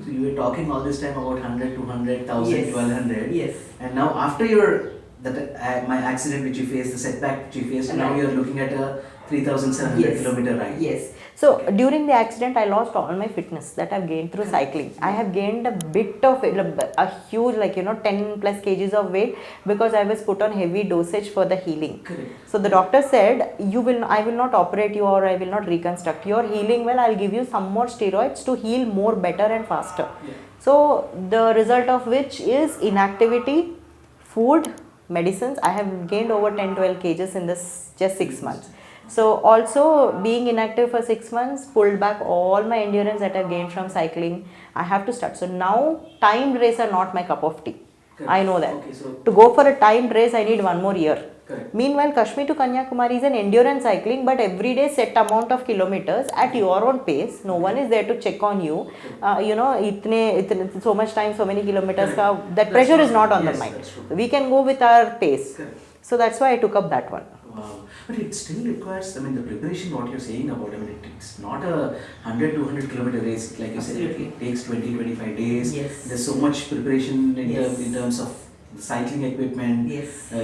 So you were talking all this time about 100, 200, 1000, Yes. 1200. Yes. And now after my accident which you faced, the setback which you faced, now you're looking at a 3,700 kilometer ride. Yes. So during the accident, I lost all my fitness that I've gained through cycling. I have gained a bit of a huge 10 plus kgs of weight because I was put on heavy dosage for the healing. So the doctor said, I will not operate you or I will not reconstruct. You're healing well, I'll give you some more steroids to heal more better and faster. So the result of which is inactivity, food, medicines. I have gained over 10-12 kgs in this just 6 months. So also being inactive for 6 months pulled back all my endurance that I've gained from cycling. I have to start. So now timed race are not my cup of tea. I know that. To go for a timed race, I need 1 more year. Correct. Meanwhile, Kashmir to Kanyakumari is an endurance cycling, but every day set amount of kilometers at your own pace. No one is there to check on you. So much time, so many kilometers. That pressure is not on the mind. We can go with our pace. Correct. So that's why I took up that one. Wow. But it still requires, I mean, the preparation, what you're saying about, I mean, it's not a 100, 200 kilometer race. Like you said, it takes 20, 25 days. Yes. There's so much preparation in terms of the cycling equipment,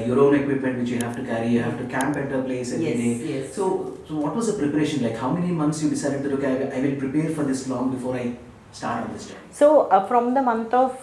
your own equipment which you have to carry, you have to camp at a place every day. So what was the preparation like? How many months you decided that, okay, I will prepare for this long before I start on this journey? So from the month of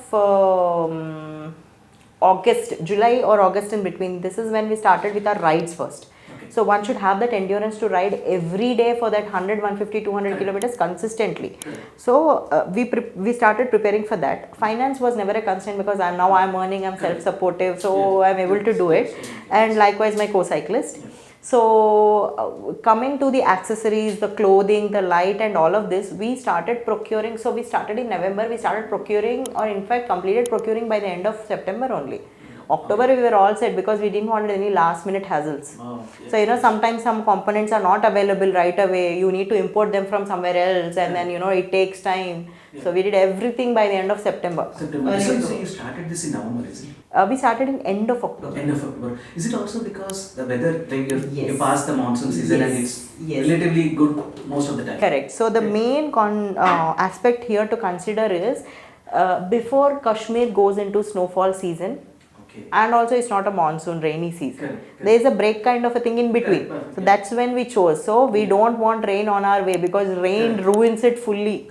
August, July or August in between, this is when we started with our rides first. Okay. So one should have that endurance to ride every day for that 100, 150, 200 kilometers consistently. So we started preparing for that. Finance was never a constraint because I'm earning, I'm self-supportive, so I'm able to do it. And likewise my co-cyclist. So coming to the accessories, the clothing, the light and all of this, we started procuring. So we started in November, we started procuring, or in fact completed procuring by the end of September only. October we were all set because we didn't want any last minute hassles. So sometimes some components are not available right away. You need to import them from somewhere else, and then it takes time. So we did everything by the end of September. So you started this in November, is it? We started in end of October. End of October. Is it also because the weather, like you passed the monsoon season and it's relatively good most of the time? Correct. So the main aspect here to consider is before Kashmir goes into snowfall season, and also it's not a monsoon rainy season. Correct. There is a break kind of a thing in between. So that's when we chose. So we don't want rain on our way because rain ruins it fully.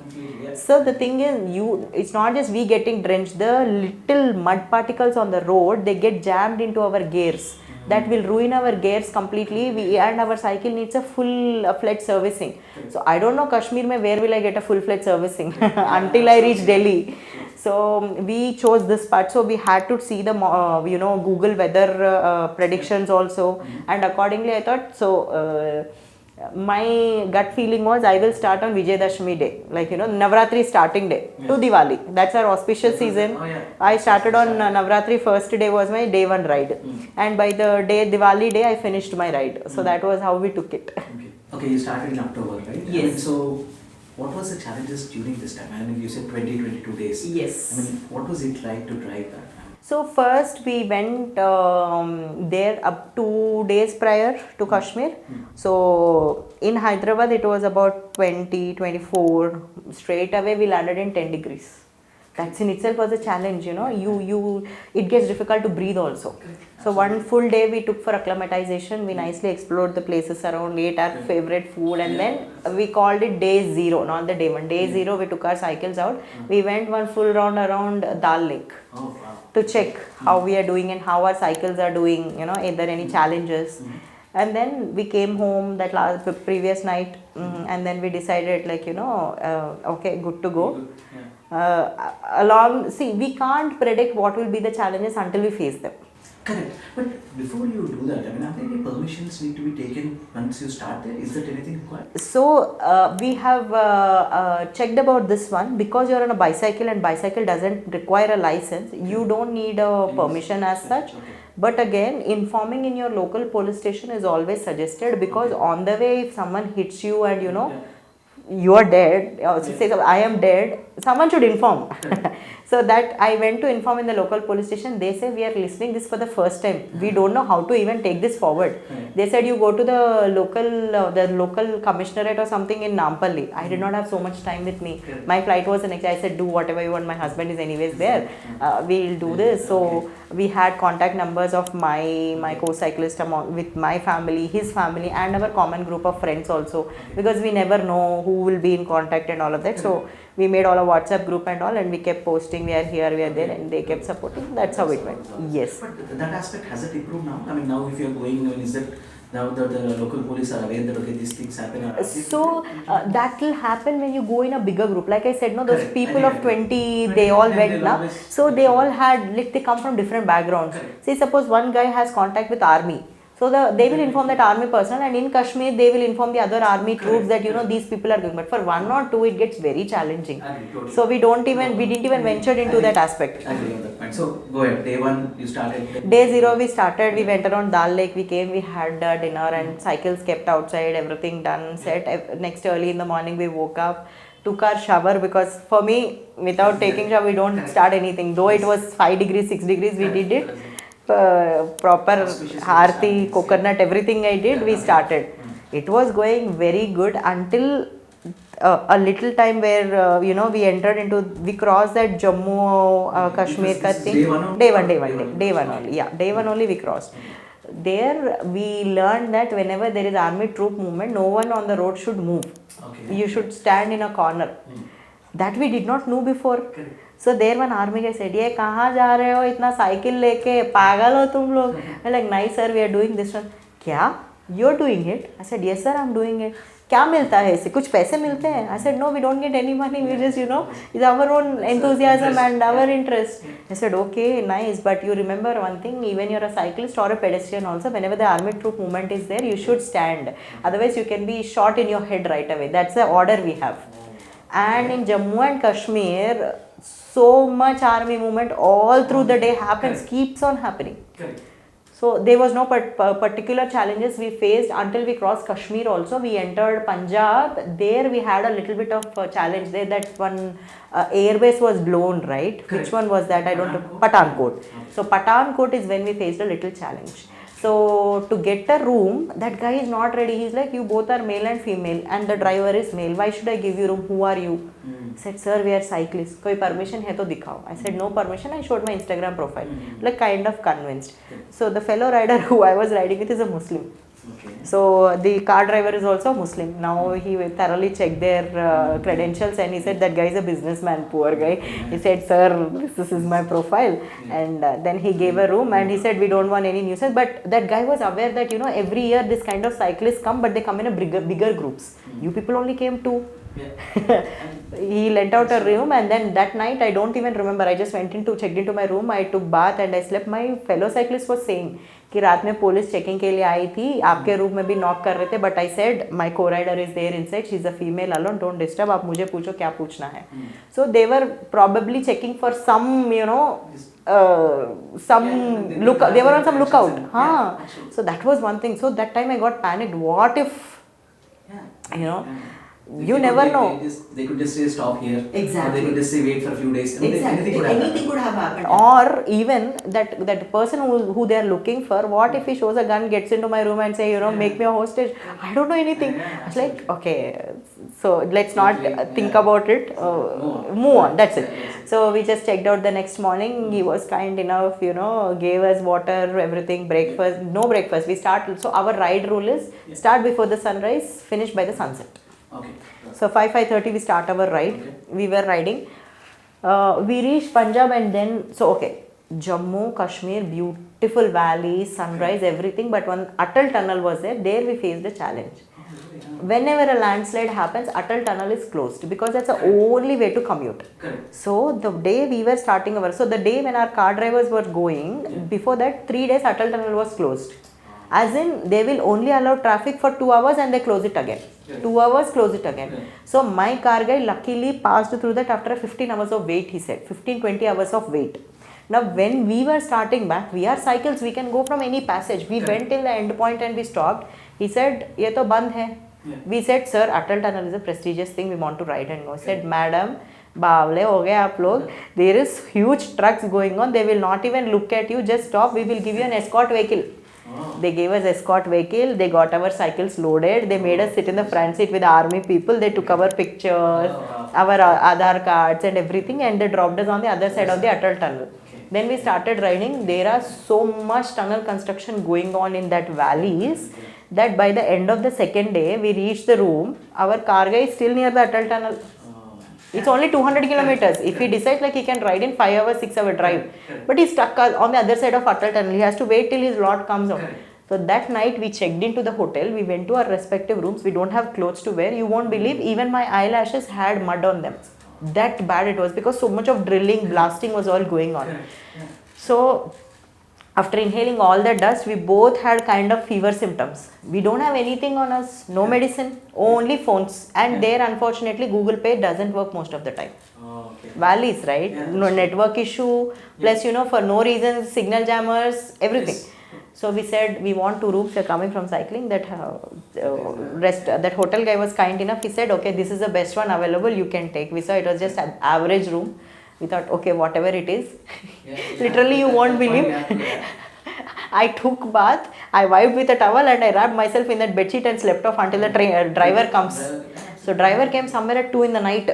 So the thing is, it's not just we getting drenched. The little mud particles on the road, they get jammed into our gears. That will ruin our gears completely. And our cycle needs a full-fledged servicing. So I don't know Kashmir where will I get a full-fledged servicing until I reach Delhi. So we chose this part. So we had to see the Google weather predictions also, and accordingly I thought my gut feeling was I will start on Vijayadashmi day, like Navratri starting day to Diwali. That's our auspicious season. I started on Navratri, first day was my day one ride, and by the Diwali day I finished my ride. So that was how we took it. Okay, you started in October, right? Yes. I mean, so what was the challenges during this time? I mean, you said 20-22 days. Yes. I mean, what was it like to drive that? So first we went there up 2 days prior to Kashmir. So in Hyderabad it was about 20-24. Straight away we landed in 10 degrees. That's in itself was a challenge, it gets difficult to breathe also. So one full day we took for acclimatization. We nicely explored the places around, ate our favorite food, and then we called it day 0, not the day 1. Day 0 we took our cycles out. We went one full round around Dal Lake to check how we are doing and how our cycles are doing, if there are any challenges. And then we came home that previous night, and then we decided okay, good to go. We can't predict what will be the challenges until we face them. Correct. But before you do that, I mean, are there any permissions need to be taken once you start there? Is that anything required? So we have checked about this one. Because you're on a bicycle and bicycle doesn't require a license, you don't need a permission as such. But again, informing in your local police station is always suggested, because on the way if someone hits you and you are dead, or says I am dead, someone should inform. So that I went to inform in the local police station. They say we are listening this for the first time. We don't know how to even take this forward. They said you go to the local commissionerate or something in Nampalli. I did not have so much time with me. My flight was the next day. I said do whatever you want. My husband is anyways there. We'll do this. So we had contact numbers of my co-cyclist with my family, his family, and our common group of friends also, because we never know who will be in contact and all of that. So we made all a WhatsApp group and all, and we kept posting, we are here, we are there, and they kept supporting. That's how it went. Yes. But that aspect, has it improved now? I mean, now if you are going, is that now that the local police are aware that okay, these things happen? So that will happen when you go in a bigger group. Like I said, those people of 20, they all went now. So they all had, they come from different backgrounds. Say suppose one guy has contact with army. So they will inform that army personnel, and in Kashmir they will inform the other army troops that these people are going. But for one or two, it gets very challenging. Totally. So we didn't even venture into that aspect. I agree on that point. So go ahead. Day 1 you started. Day 0 we started. We went around Dal Lake. We came. We had dinner and cycles kept outside. Everything done. Set. Next early in the morning we woke up. Took our shower, because for me, without taking shower, we don't start anything. Though it was 5 degrees, 6 degrees, we did it. Proper Aarti, coconut, everything I did, we started. It was going very good until a little time where, we entered into, we crossed that Jammu, Kashmir ka thing. Day one only. Yeah, day 1 only we crossed. There we learned that whenever there is army troop movement, no one on the road should move. Okay. You should stand in a corner. That we did not know before. Correct. So there one army guy said, "ये कहाँ जा रहे हो इतना cycle लेके, पागल हो तुम लोग?" I'm like, "Nice sir, we are doing this one." क्या? You're doing it? I said, "Yes sir, I'm doing it." क्या मिलता है इससे? कुछ पैसे मिलते हैं? I said, "No, we don't get any money. We just, it's our own enthusiasm and our interest." I said, "Okay, nice. But you remember one thing, even you're a cyclist or a pedestrian also, whenever the army troop movement is there, you should stand. Otherwise, you can be shot in your head right away. That's the order we have." And in Jammu and Kashmir, so much army movement all through the day happens, keeps on happening. So there was no particular challenges we faced until we crossed Kashmir also. We entered Punjab. There we had a little bit of challenge there. That one airbase was blown, right? Correct. Which one was that? I don't know. Pathankot. Okay. So Pathankot is when we faced a little challenge. So to get a room, that guy is not ready. He's like, "You both are male and female and the driver is male. Why should I give you room? Who are you?" Said, "Sir, we are cyclists. कोई permission है तो दिखाओ." I said, "No permission." I showed my Instagram profile. Like kind of convinced. So the fellow rider who I was riding with is a Muslim. Okay. So the car driver is also Muslim. Now he thoroughly checked their credentials and he said that guy is a businessman, poor guy. He said, "Sir, this is my profile." And then he gave a room and he said, "We don't want any nuisance." But that guy was aware that every year this kind of cyclists come, but they come in a bigger groups. You people only came two. He lent out a room, and then that night I don't even remember. I just checked into my room. I took bath and I slept. My fellow cyclist was saying कि रात में police checking के लिए आई थी, आपके room में भी knock कर रहे थे, but I said my co-rider is there inside, she is a female alone, don't disturb, आप मुझे पूछो क्या पूछना है. So they were probably checking for some some look, they were on some lookout. So that was one thing. So that time I got panicked. What if you never know. They could just say stop here. Exactly. Or they could just say wait for a few days. Exactly. Anything could have happened. Or even that person who they are looking for, what if he shows a gun, gets into my room and say, make me a hostage? I don't know anything. I was like, okay, so let's not think about it. Move on. That's it. So we just checked out the next morning. He was kind enough, gave us water, everything, breakfast. No breakfast. We start. So our ride rule is start before the sunrise, finish by the sunset. Okay. So 5:30 we start our ride. Okay. We were riding. We reached Punjab and then Jammu, Kashmir, beautiful valley, sunrise, everything. But one Atal tunnel was there. There we faced a challenge. Whenever a landslide happens, Atal tunnel is closed because that's the only way to commute. Correct. So the day we were starting the day when our car drivers were going, before that 3 days Atal tunnel was closed. As in, they will only allow traffic for 2 hours and they close it again. 2 hours, close it again. So my car guy luckily passed through that after 15 hours of wait, he said. 15-20 hours of wait. Now when we were starting back, we are cycles, we can go from any passage. We went till the end point and we stopped. He said, "Ye to band hai." We said, "Sir, Atal tunnel is a prestigious thing, we want to ride and go." He said, "Madam, बावले हो गए आप लोग, there is huge trucks going on, they will not even look at you, just stop, we will give you an escort vehicle." They gave us escort vehicle, they got our cycles loaded, they made us sit in the front seat with the army people, they took our pictures, our Aadhaar cards and everything, and they dropped us on the other side of the Atal tunnel. Then we started riding. There are so much tunnel construction going on in that valleys that by the end of the second day, we reached the room, our car guy is still near the Atal tunnel. It's only 200 kilometers. If he decides he can ride in 5 hours, 6 hour drive. But he's stuck on the other side of Atal tunnel. He has to wait till his lot comes out. So that night we checked into the hotel. We went to our respective rooms. We don't have clothes to wear. You won't believe, even my eyelashes had mud on them. That bad it was because so much of drilling, blasting was all going on. So After inhaling all that dust, we both had kind of fever symptoms. We don't have anything on us, no medicine, only phones. And there, unfortunately, Google Pay doesn't work most of the time. Valleys, right? Yeah, No that's network issue, plus, for no reason, signal jammers, everything. Yes. So we said we want 2 rooms. We're coming from cycling. That that hotel guy was kind enough. He said, okay, this is the best one available. You can take. We saw it was just an average room. We thought, okay, whatever it is. Literally, you won't believe. I took bath. I wiped with a towel and I wrapped myself in that bedsheet and slept off until the driver comes. So driver came somewhere at 2 in the night.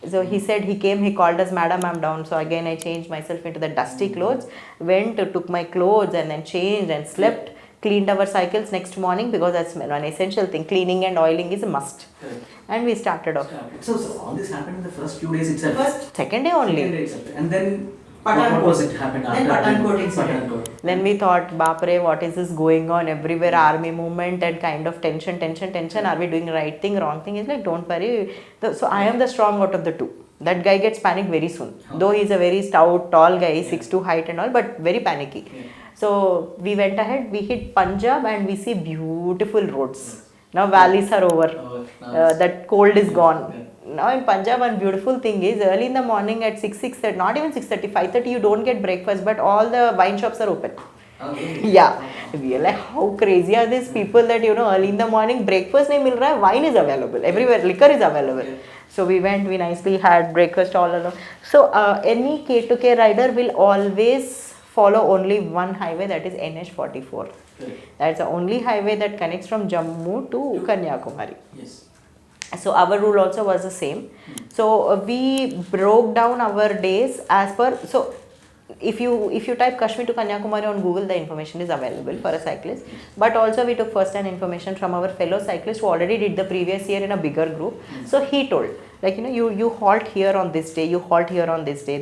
So he said he came, he called us, madam, I'm down. So again, I changed myself into the dusty clothes, went, took my clothes and then changed and slept, cleaned our cycles next morning because that's one essential thing. Cleaning and oiling is a must. Correct. And we started off. So all this happened in the first few days itself? Second day only. Second day itself. And then what was it happened after? Pathankot. Then we thought, Bapre, what is this going on everywhere? Army movement and kind of tension. Are we doing right thing, wrong thing? He's like, don't worry. So I am the strong out of the two. That guy gets panicked very soon. Though he's a very stout, tall guy, 6'2" height and all, but very panicky. So we went ahead, we hit Punjab and we see beautiful roads. Now valleys are over. That cold is gone. Now in Punjab, one beautiful thing is early in the morning at 6:30, not even 6:30, 5:30, you don't get breakfast, but all the wine shops are open. Okay. Yeah, we are like, how crazy are these people that early in the morning breakfast nahi mil raha hai, wine is available everywhere, liquor is available. So we went, we nicely had breakfast all along. So any K2K rider will always follow only one highway, that is NH44. That's the only highway that connects from Jammu to Kanyakumari. Yes. So our rule also was the same. So we broke down our days as per. So if you type Kashmir to Kanyakumari on Google, the information is available for a cyclist. But also we took first-hand information from our fellow cyclist who already did the previous year in a bigger group. So he told, like you halt here on this day, you halt here on this day,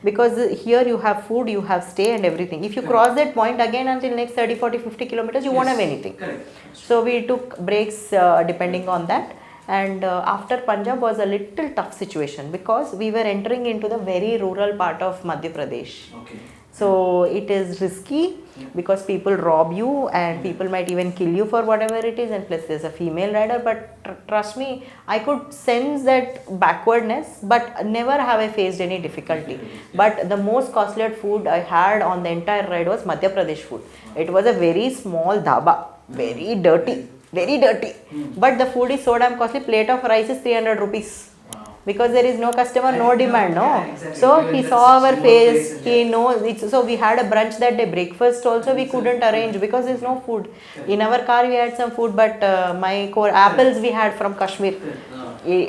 because here you have food, you have stay and everything. If you cross that point again until next 30, 40, 50 kilometers, you won't have anything. Correct. So we took breaks depending on that. And after Punjab was a little tough situation because we were entering into the very rural part of Madhya Pradesh. Okay. So it is risky because people rob you and people might even kill you for whatever it is, and plus there's a female rider. But trust me, I could sense that backwardness, but never have I faced any difficulty. But the most costly food I had on the entire ride was Madhya Pradesh food. It was a very small dhaba, very dirty. But the food is so damn costly. Plate of rice is 300 rupees. Wow. Because there is no customer, no demand, no. Yeah, exactly. So Because he that's saw a our small face, place, he knows it. So we had a brunch that day. Breakfast also we couldn't arrange because there's no food. In our car we had some food, but my core apples we had from Kashmir.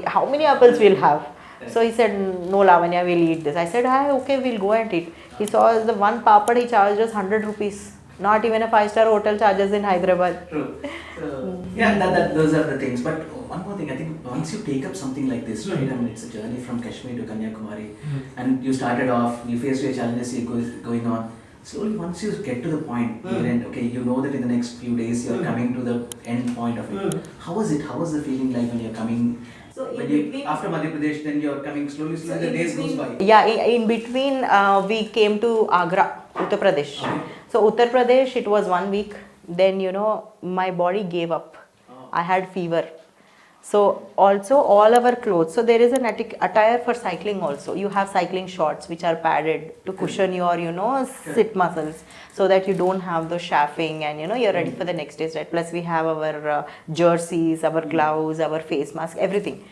How many apples we'll have? So he said, no Lavanya, we'll eat this. I said, hi, okay, we'll go and eat. He saw the one papad, he charged us 100 rupees. Not even a 5-star hotel charges in Hyderabad. True. So, yeah, those are the things. But one more thing, I think once you take up something like this, right? I mean, it's a journey from Kashmir to Kanyakumari, and you started off, you faced your challenges, you're going on. Slowly, once you get to the point, okay, you know that in the next few days you're coming to the end point of it. How was it? How was the feeling like when you're coming? So After Madhya Pradesh, then you're coming slowly, the days goes by. Yeah, in between we came to Agra, Uttar Pradesh. Okay. So Uttar Pradesh, it was 1 week. Then my body gave up. I had fever. So also all our clothes. So there is an attire for cycling also. You have cycling shorts which are padded to cushion your sit muscles so that you don't have the chafing and you're ready for the next day's ride. Plus we have our jerseys, our gloves, our face mask, everything.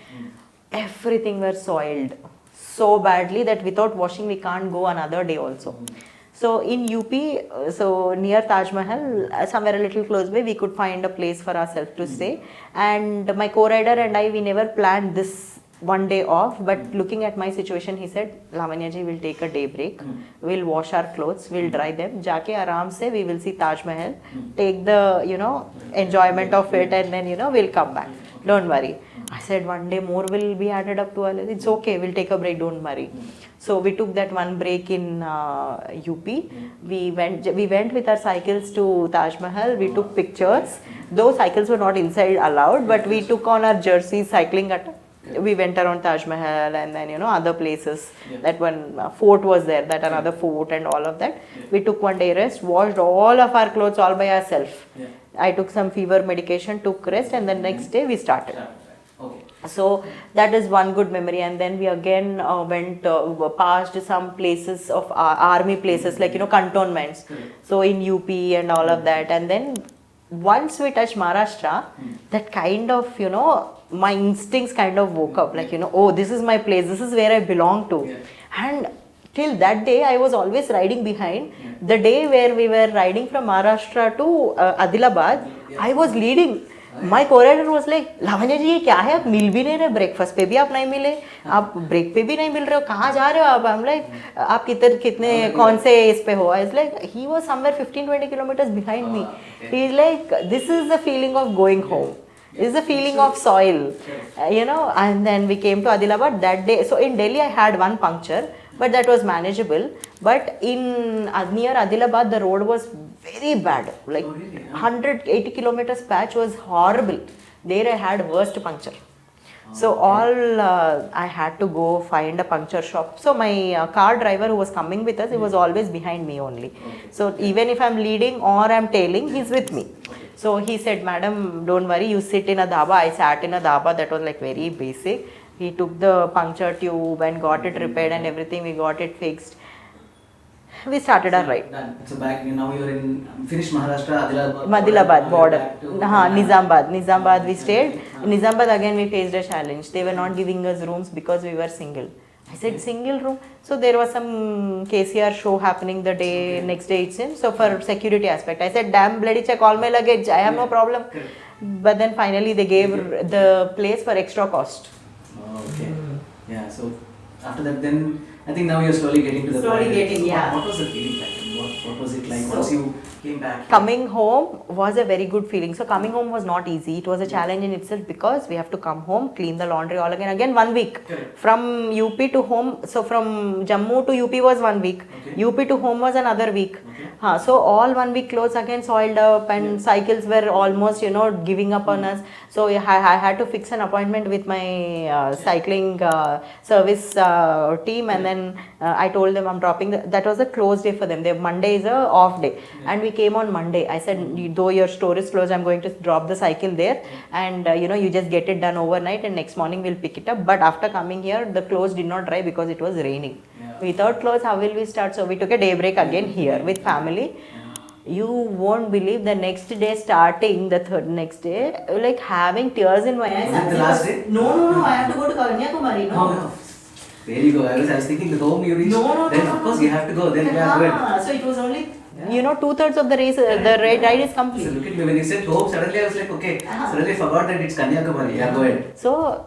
Everything were soiled so badly that without washing we can't go another day also. So in UP, so near Taj Mahal, somewhere a little close by, we could find a place for ourselves to stay. And my co-rider and I, we never planned this one day off. But looking at my situation, he said, Lavanya ji, we'll take a day break. We'll wash our clothes, we'll dry them. Jaake aaram se, we will see Taj Mahal, take the, enjoyment of it, and then, we'll come back. Don't worry. I said, one day more will be added up to our list. It's okay, we'll take a break, don't worry. So we took that one break in UP. We went with our cycles to Taj Mahal. We took pictures. Those cycles were not inside allowed, but we took on our jerseys cycling at We went around Taj Mahal and then, other places. That one fort was there, that another fort and all of that. We took one day rest, washed all of our clothes all by ourselves. I took some fever medication, took rest, and then next day we started. Okay. So that is one good memory. And then we again went past some places of army places, like, cantonments. So in UP and all of that. And then once we touched Maharashtra, that kind of, my instincts kind of woke up, like, oh, this is my place, this is where I belong to. And till that day, I was always riding behind. The day where we were riding from Maharashtra to Adilabad, I was leading. My co-rider was like, Lavanya जी ये क्या है, आप मिल भी नहीं रहे, breakfast पे भी आप नहीं मिले, आप ब्रेक पे भी नहीं मिल रहे हो, कहाँ जा रहे हो आप? I'm like, आप कितने कौन से इस पे हो? I was like, he was somewhere 15-20 kilometers behind me. He's like, this is the feeling of going home. This is the feeling of soil, and then we came to Adilabad that day. So in Delhi, I had one puncture, but that was manageable. But in near Adilabad, the road was very bad. Like 180 kilometers patch was horrible. There I had worst puncture. So all I had to go find a puncture shop. So my car driver who was coming with us, he was always behind me only. So even if I'm leading or I'm tailing, he's with me. So he said, madam, don't worry, you sit in a dhaba. I sat in a dhaba that was like very basic. He took the puncture tube and got it repaired and everything. We got it fixed. We started our ride. So back now you're in finished Maharashtra, Adilabad border. Nizambad we stayed. In Nizambad again we faced a challenge. They were not giving us rooms because we were single. I said single room. So there was some KCR show happening the day next day it seems. So for security aspect, I said damn bloody check all my luggage. I have no problem. But then finally they gave the place for extra cost. Okay. Yeah. So after that, then I think now you're slowly getting to the point. Yeah. What was the feeling like? What was it like once you came back? Coming home was a very good feeling. So coming home was not easy. It was a challenge in itself because we have to come home, clean the laundry all again. Again 1 week. From UP to home. So from Jammu to UP was 1 week. UP to home was another week. So all 1 week clothes again soiled up and cycles were almost, giving up on us. So I had to fix an appointment with my cycling service team, and then I told them I'm dropping. That was a close day for them. Monday is a off day, and we came on Monday. I said, though your store is closed, I'm going to drop the cycle there, and you just get it done overnight, and next morning we'll pick it up. But after coming here, the clothes did not dry because it was raining. Without clothes, how will we start? So we took a day break again here with family. You won't believe the next day starting, the next day, like having tears in my eyes. Was it the last day? No, I have to go to Kanyakumari. No. There you go. I was thinking the home you reached. Then of course you have to go. Then you have to go. So it was only 2/3 of the race. The ride is complete. So look at me, when you said home, suddenly I was like, okay, suddenly I forgot that it's Kanyakumari. Yeah, go ahead. So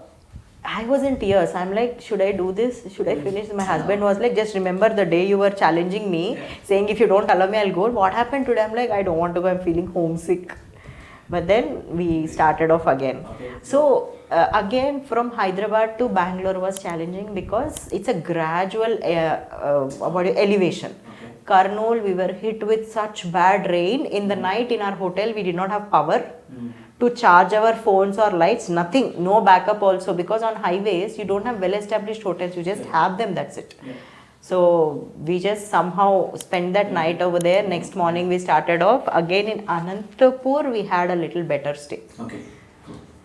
I was in tears. I'm like, should I do this? Should I finish? My husband was like, just remember the day you were challenging me, saying if you don't allow me, I'll go. What happened today? I'm like, I don't want to go. I'm feeling homesick. But then we started off again. So again from Hyderabad to Bangalore was challenging because it's a gradual elevation. Kurnool, we were hit with such bad rain. In the night in our hotel, we did not have power to charge our phones or lights, nothing, no backup also, because on highways, you don't have well-established hotels, you just have them, that's it. So we just somehow spent that night over there. Next morning we started off. Again in Anantapur, we had a little better stay. Okay.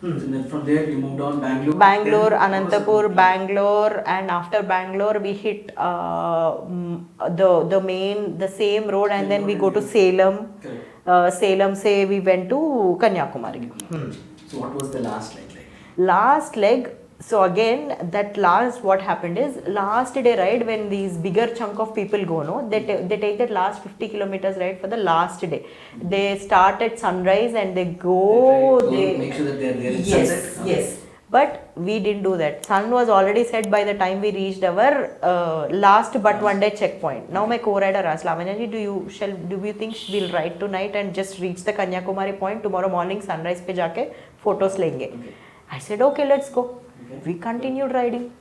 So then from there you moved on Bangalore, Anantapur, Bangalore, and after Bangalore we hit the same road, and then we go to Salem. Salem say we went to Kanyakumari. So what was the last leg like? Last leg, so again what happened is last day ride, when these bigger chunk of people go, no, they take that last 50 kilometers ride for the last day. They start at sunrise and they go, they make sure that they're there in sunset. Yes. But we didn't do that. Sun was already set by the time we reached our last but one day checkpoint. Now my co-rider asked, Lavanya ji, do you think we'll ride tonight and just reach the Kanyakumari point? Tomorrow morning sunrise pe jaake photos lenge. I said, okay, let's go. We continued riding.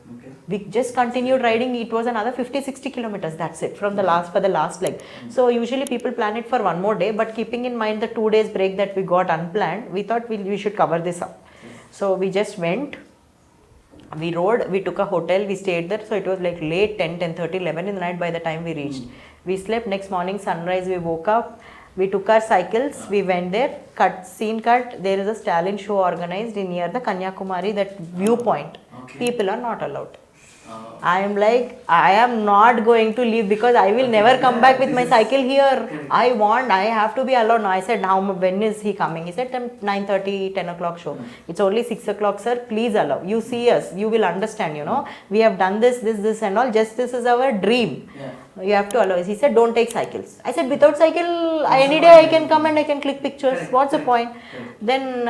We just continued riding. It was another 50-60 kilometers. That's it for the last leg. So usually people plan it for one more day, but keeping in mind the 2 days break that we got unplanned, we thought we should cover this up. So we just went. We rode, we took a hotel, we stayed there, so it was like late 10:30, 11 in the night by the time we reached. We slept, next morning sunrise we woke up, we took our cycles, we went there, scene cut, there is a stallion show organized in near the Kanyakumari, that viewpoint. People are not allowed. I am like, I am not going to leave because I will never come back with my cycle here. I have to be alone. I said, now when is he coming? He said 9:30, 10 o'clock show. It's only 6 o'clock, sir. Please allow. You see us, you will understand, We have done this and all. Just this is our dream. You have to allow us. He said, don't take cycles. I said, without cycle, any day I can come and I can click pictures. What's the point? Then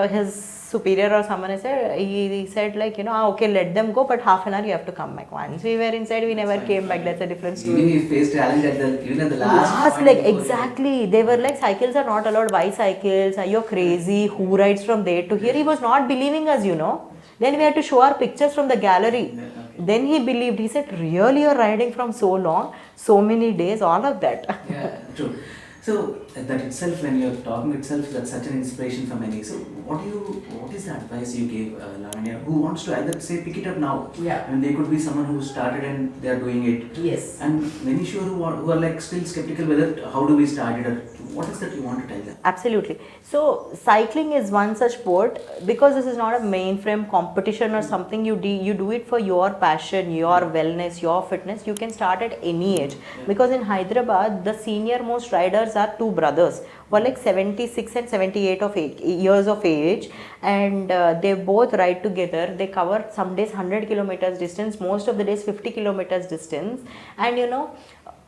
his superior or someone said, he said like, okay, let them go, but half an hour you have to come back. Once we were inside, we never came back. That's a different story. Even you faced challenge even at the last like exactly. They were like, cycles are not allowed. Why cycles? Are you crazy? Who rides from there to here? He was not believing us, Then we had to show our pictures from the gallery. Then he believed. He said, really, you're riding from so long, so many days, all of that. Yeah, true. So that itself, when you're talking itself, that's such an inspiration for many. So what is the advice you gave Lavanya, who wants to either say pick it up now? Yeah. I mean, there could be someone who started and they are doing it. Yes. And many sure who are like still skeptical whether how do we start it, or what is that you want to tell them? Absolutely. So cycling is one such sport, because this is not a mainframe competition or something. You do it for your passion, your wellness, your fitness. You can start at any age, because in Hyderabad the senior most riders are two brothers who are like 76 and 78 years of age, and they both ride together. They cover some days 100 kilometers distance, most of the days 50 kilometers distance, and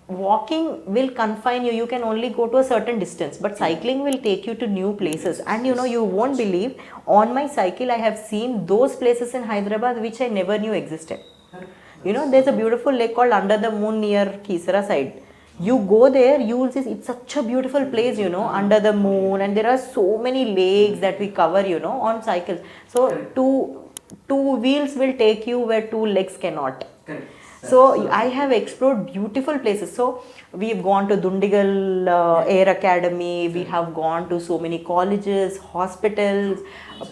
walking will confine you. You can only go to a certain distance, but cycling will take you to new places. And you won't believe, on my cycle I have seen those places in Hyderabad which I never knew existed. There's a beautiful lake called Under the Moon near Kisara side. You go there, you will see it's such a beautiful place, under the moon, and there are so many lakes that we cover, on cycles. So two wheels will take you where two legs cannot. Correct. So I have explored beautiful places. So we've gone to Dundigal Air Academy. We have gone to so many colleges, hospitals,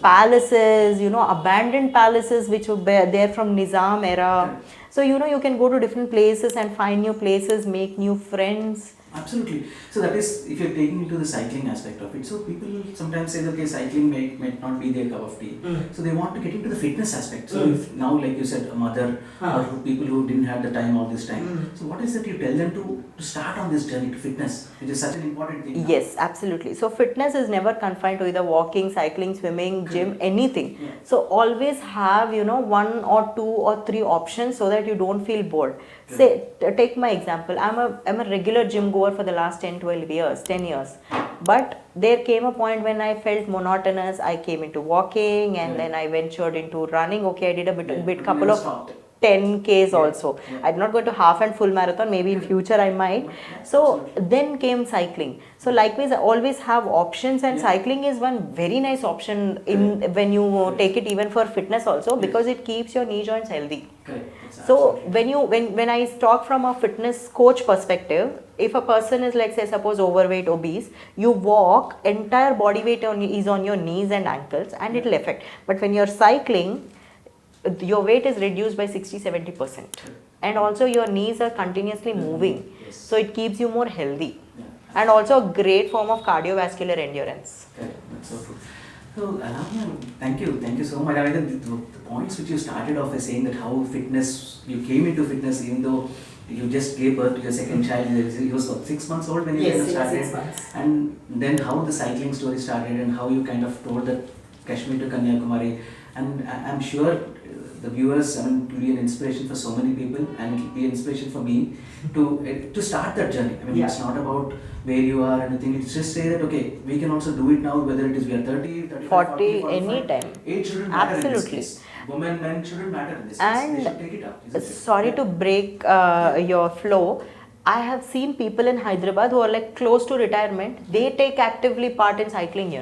palaces, abandoned palaces which were there from Nizam era. So you can go to different places and find new places, make new friends. Absolutely. So that is, if you're taking into the cycling aspect of it, so people sometimes say that okay, cycling might not be their cup of tea. So they want to get into the fitness aspect. So if now, like you said, a mother or people who didn't have the time all this time. So what is that you tell them to start on this journey to fitness, which is such an important thing? Yes, absolutely. So fitness is never confined to either walking, cycling, swimming, gym, anything. Yeah. So always have, one or two or three options so that you don't feel bored. Say, take my example. I'm a regular gym goer for the last 10 years. But there came a point when I felt monotonous. I came into walking, and then I ventured into running. Okay, I did a couple of 10Ks also. I'm not going to half and full marathon. Maybe in future I might. So then came cycling. So likewise, I always have options, and cycling is one very nice option when you take it even for fitness also, because it keeps your knee joints healthy. So when I talk from a fitness coach perspective, if a person is like, say, suppose overweight, obese, you walk, entire body weight is on your knees and ankles, and it will affect. But when you're cycling, your weight is reduced by 60-70%, and also your knees are continuously moving, so it keeps you more healthy, and also a great form of cardiovascular endurance. Okay, that's so true. So Lavanya, thank you so much. I mean, the points which you started off as saying that how you came into fitness, even though you just gave birth to your second child. He was 6 months old when you started, 6 months. And then how the cycling story started, and how you kind of toured that Kashmir to Kanyakumari. And I'm sure the viewers, I mean, it will be an inspiration for so many people, and it will be an inspiration for me to start that journey. I mean, it's not about where you are and anything. It's just say that okay, we can also do it now, whether it is we are 30, 35, 40, 45. Anytime. Age shouldn't matter. Absolutely. In this case. Women, men shouldn't matter in this case. And they should take it up. Sorry to break your flow. I have seen people in Hyderabad who are like close to retirement. They take actively part in cycling,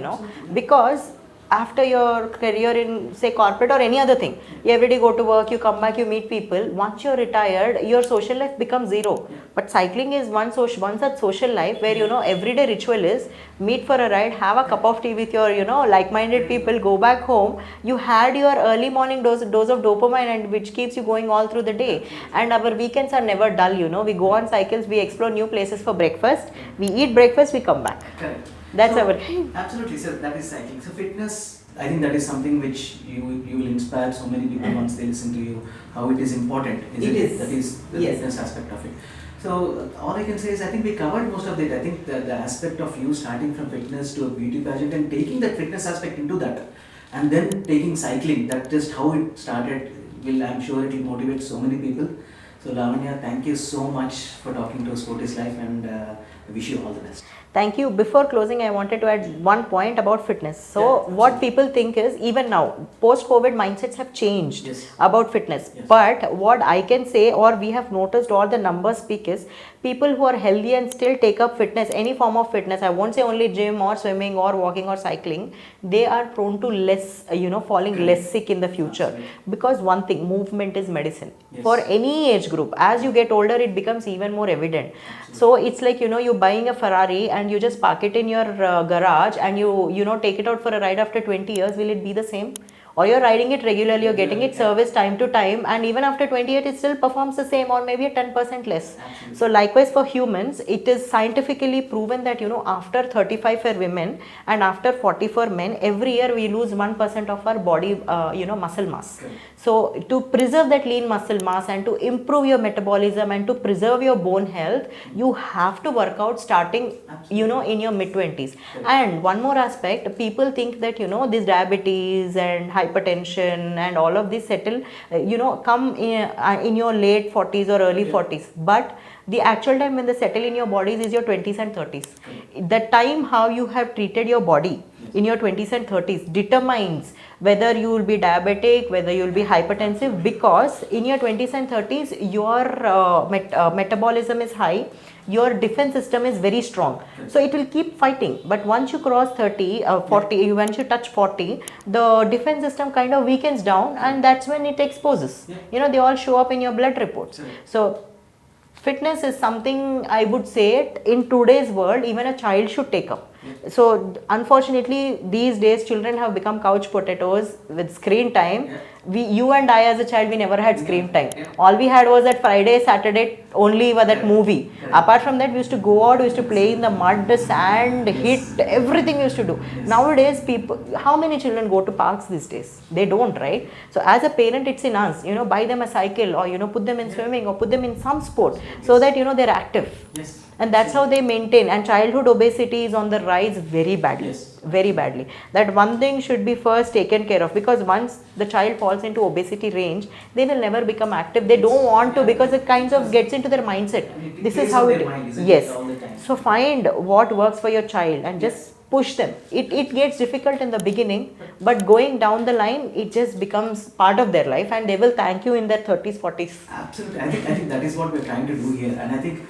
because after your career in say corporate or any other thing, you every day go to work, you come back, you meet people. Once you're retired, your social life becomes zero. But cycling is one such social life where everyday ritual is meet for a ride, have a cup of tea with your like-minded people, go back home. You had your early morning dose of dopamine, and which keeps you going all through the day. And our weekends are never dull. We go on cycles, we explore new places for breakfast, we eat breakfast, we come back. Correct. That's so, our absolutely, sir. That is cycling. So fitness, I think that is something which you will inspire so many people once they listen to you. How it is important. It is. That is the fitness aspect of it. So all I can say is I think we covered most of it. I think the aspect of you starting from fitness to a beauty pageant and taking that fitness aspect into that, and then taking cycling. That just how it started. I'm sure it will motivate so many people. So Lavanya, thank you so much for talking to Sportis Life, and I wish you all the best. Thank you. Before closing, I wanted to add one point about fitness. So, what people think is, even now, post-COVID mindsets have changed about fitness. But what I can say, or we have noticed all the numbers speak, is people who are healthy and still take up fitness, any form of fitness, I won't say only gym or swimming or walking or cycling, they are prone to less, falling less sick in the future. Because one thing, movement is medicine. For any age group, as you get older, it becomes even more evident. So, it's like, you're buying a Ferrari and you just park it in your garage and you take it out for a ride after 20 years. Will it be the same? Or you're riding it regularly, you're getting it serviced time to time, and even after 28 it still performs the same or maybe a 10% less. Absolutely. So likewise for humans, it is scientifically proven that after 35 for women and after 40 for men, every year we lose 1% of our body muscle mass. Okay. So to preserve that lean muscle mass and to improve your metabolism and to preserve your bone health, you have to work out starting in your mid-20s. Okay. And one more aspect, people think that this diabetes and hypertension and all of this settle come in your late 40s or early 40s, but the actual time when they settle in your bodies is your 20s and 30s. The time how you have treated your body in your 20s and 30s determines whether you will be diabetic, whether you will be hypertensive, because in your 20s and 30s your metabolism is high, your defense system is very strong, so it will keep fighting. But once you cross 40, once you touch 40, the defense system kind of weakens down, and that's when it exposes. They all show up in your blood reports. So fitness is something, I would say, in today's world even a child should take up. So unfortunately these days children have become couch potatoes with screen time. You and I as a child, we never had screen time. All we had was that Friday, Saturday only was that movie. Apart from that, we used to go out, we used to play in the mud, the sand, hit, everything we used to do. Nowadays, how many children go to parks these days? They don't, right? So as a parent, it's in us, buy them a cycle or, put them in swimming or put them in some sport so that, they're active. And that's how they maintain. And childhood obesity is on the rise very badly. Very badly. That one thing should be first taken care of, because once the child falls into obesity range, they will never become active. They don't want to, because it kind of gets into their mindset. This is how it is. So find what works for your child and just push them. It gets difficult in the beginning, but going down the line, it just becomes part of their life and they will thank you in their 30s, 40s. Absolutely. I think that is what we're trying to do here. And I think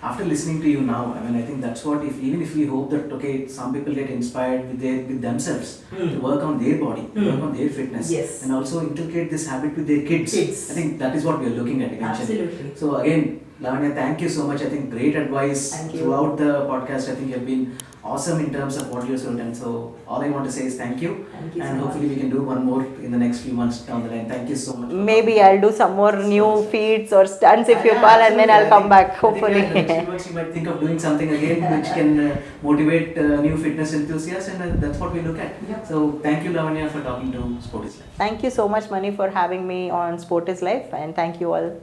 after listening to you now, I think that's what, even if we hope that, some people get inspired with themselves to work on their body, work on their fitness, and also inculcate this habit with their kids. I think that is what we are looking at eventually. Absolutely. So again, Lavanya, thank you so much. I think great advice throughout the podcast. I think you have been awesome in terms of what you're sold, and so all I want to say is thank you and so hopefully we can do one more in the next few months down the line. Thank you so much. Maybe I'll do some more new feats or stunts if you call, and then I'll come back hopefully. Next few months you might think of doing something again which can motivate new fitness enthusiasts, and that's what we look at. So thank you, Lavanya, for talking to Sportis Life. Thank you so much, Mani, for having me on Sportis Life, and thank you all.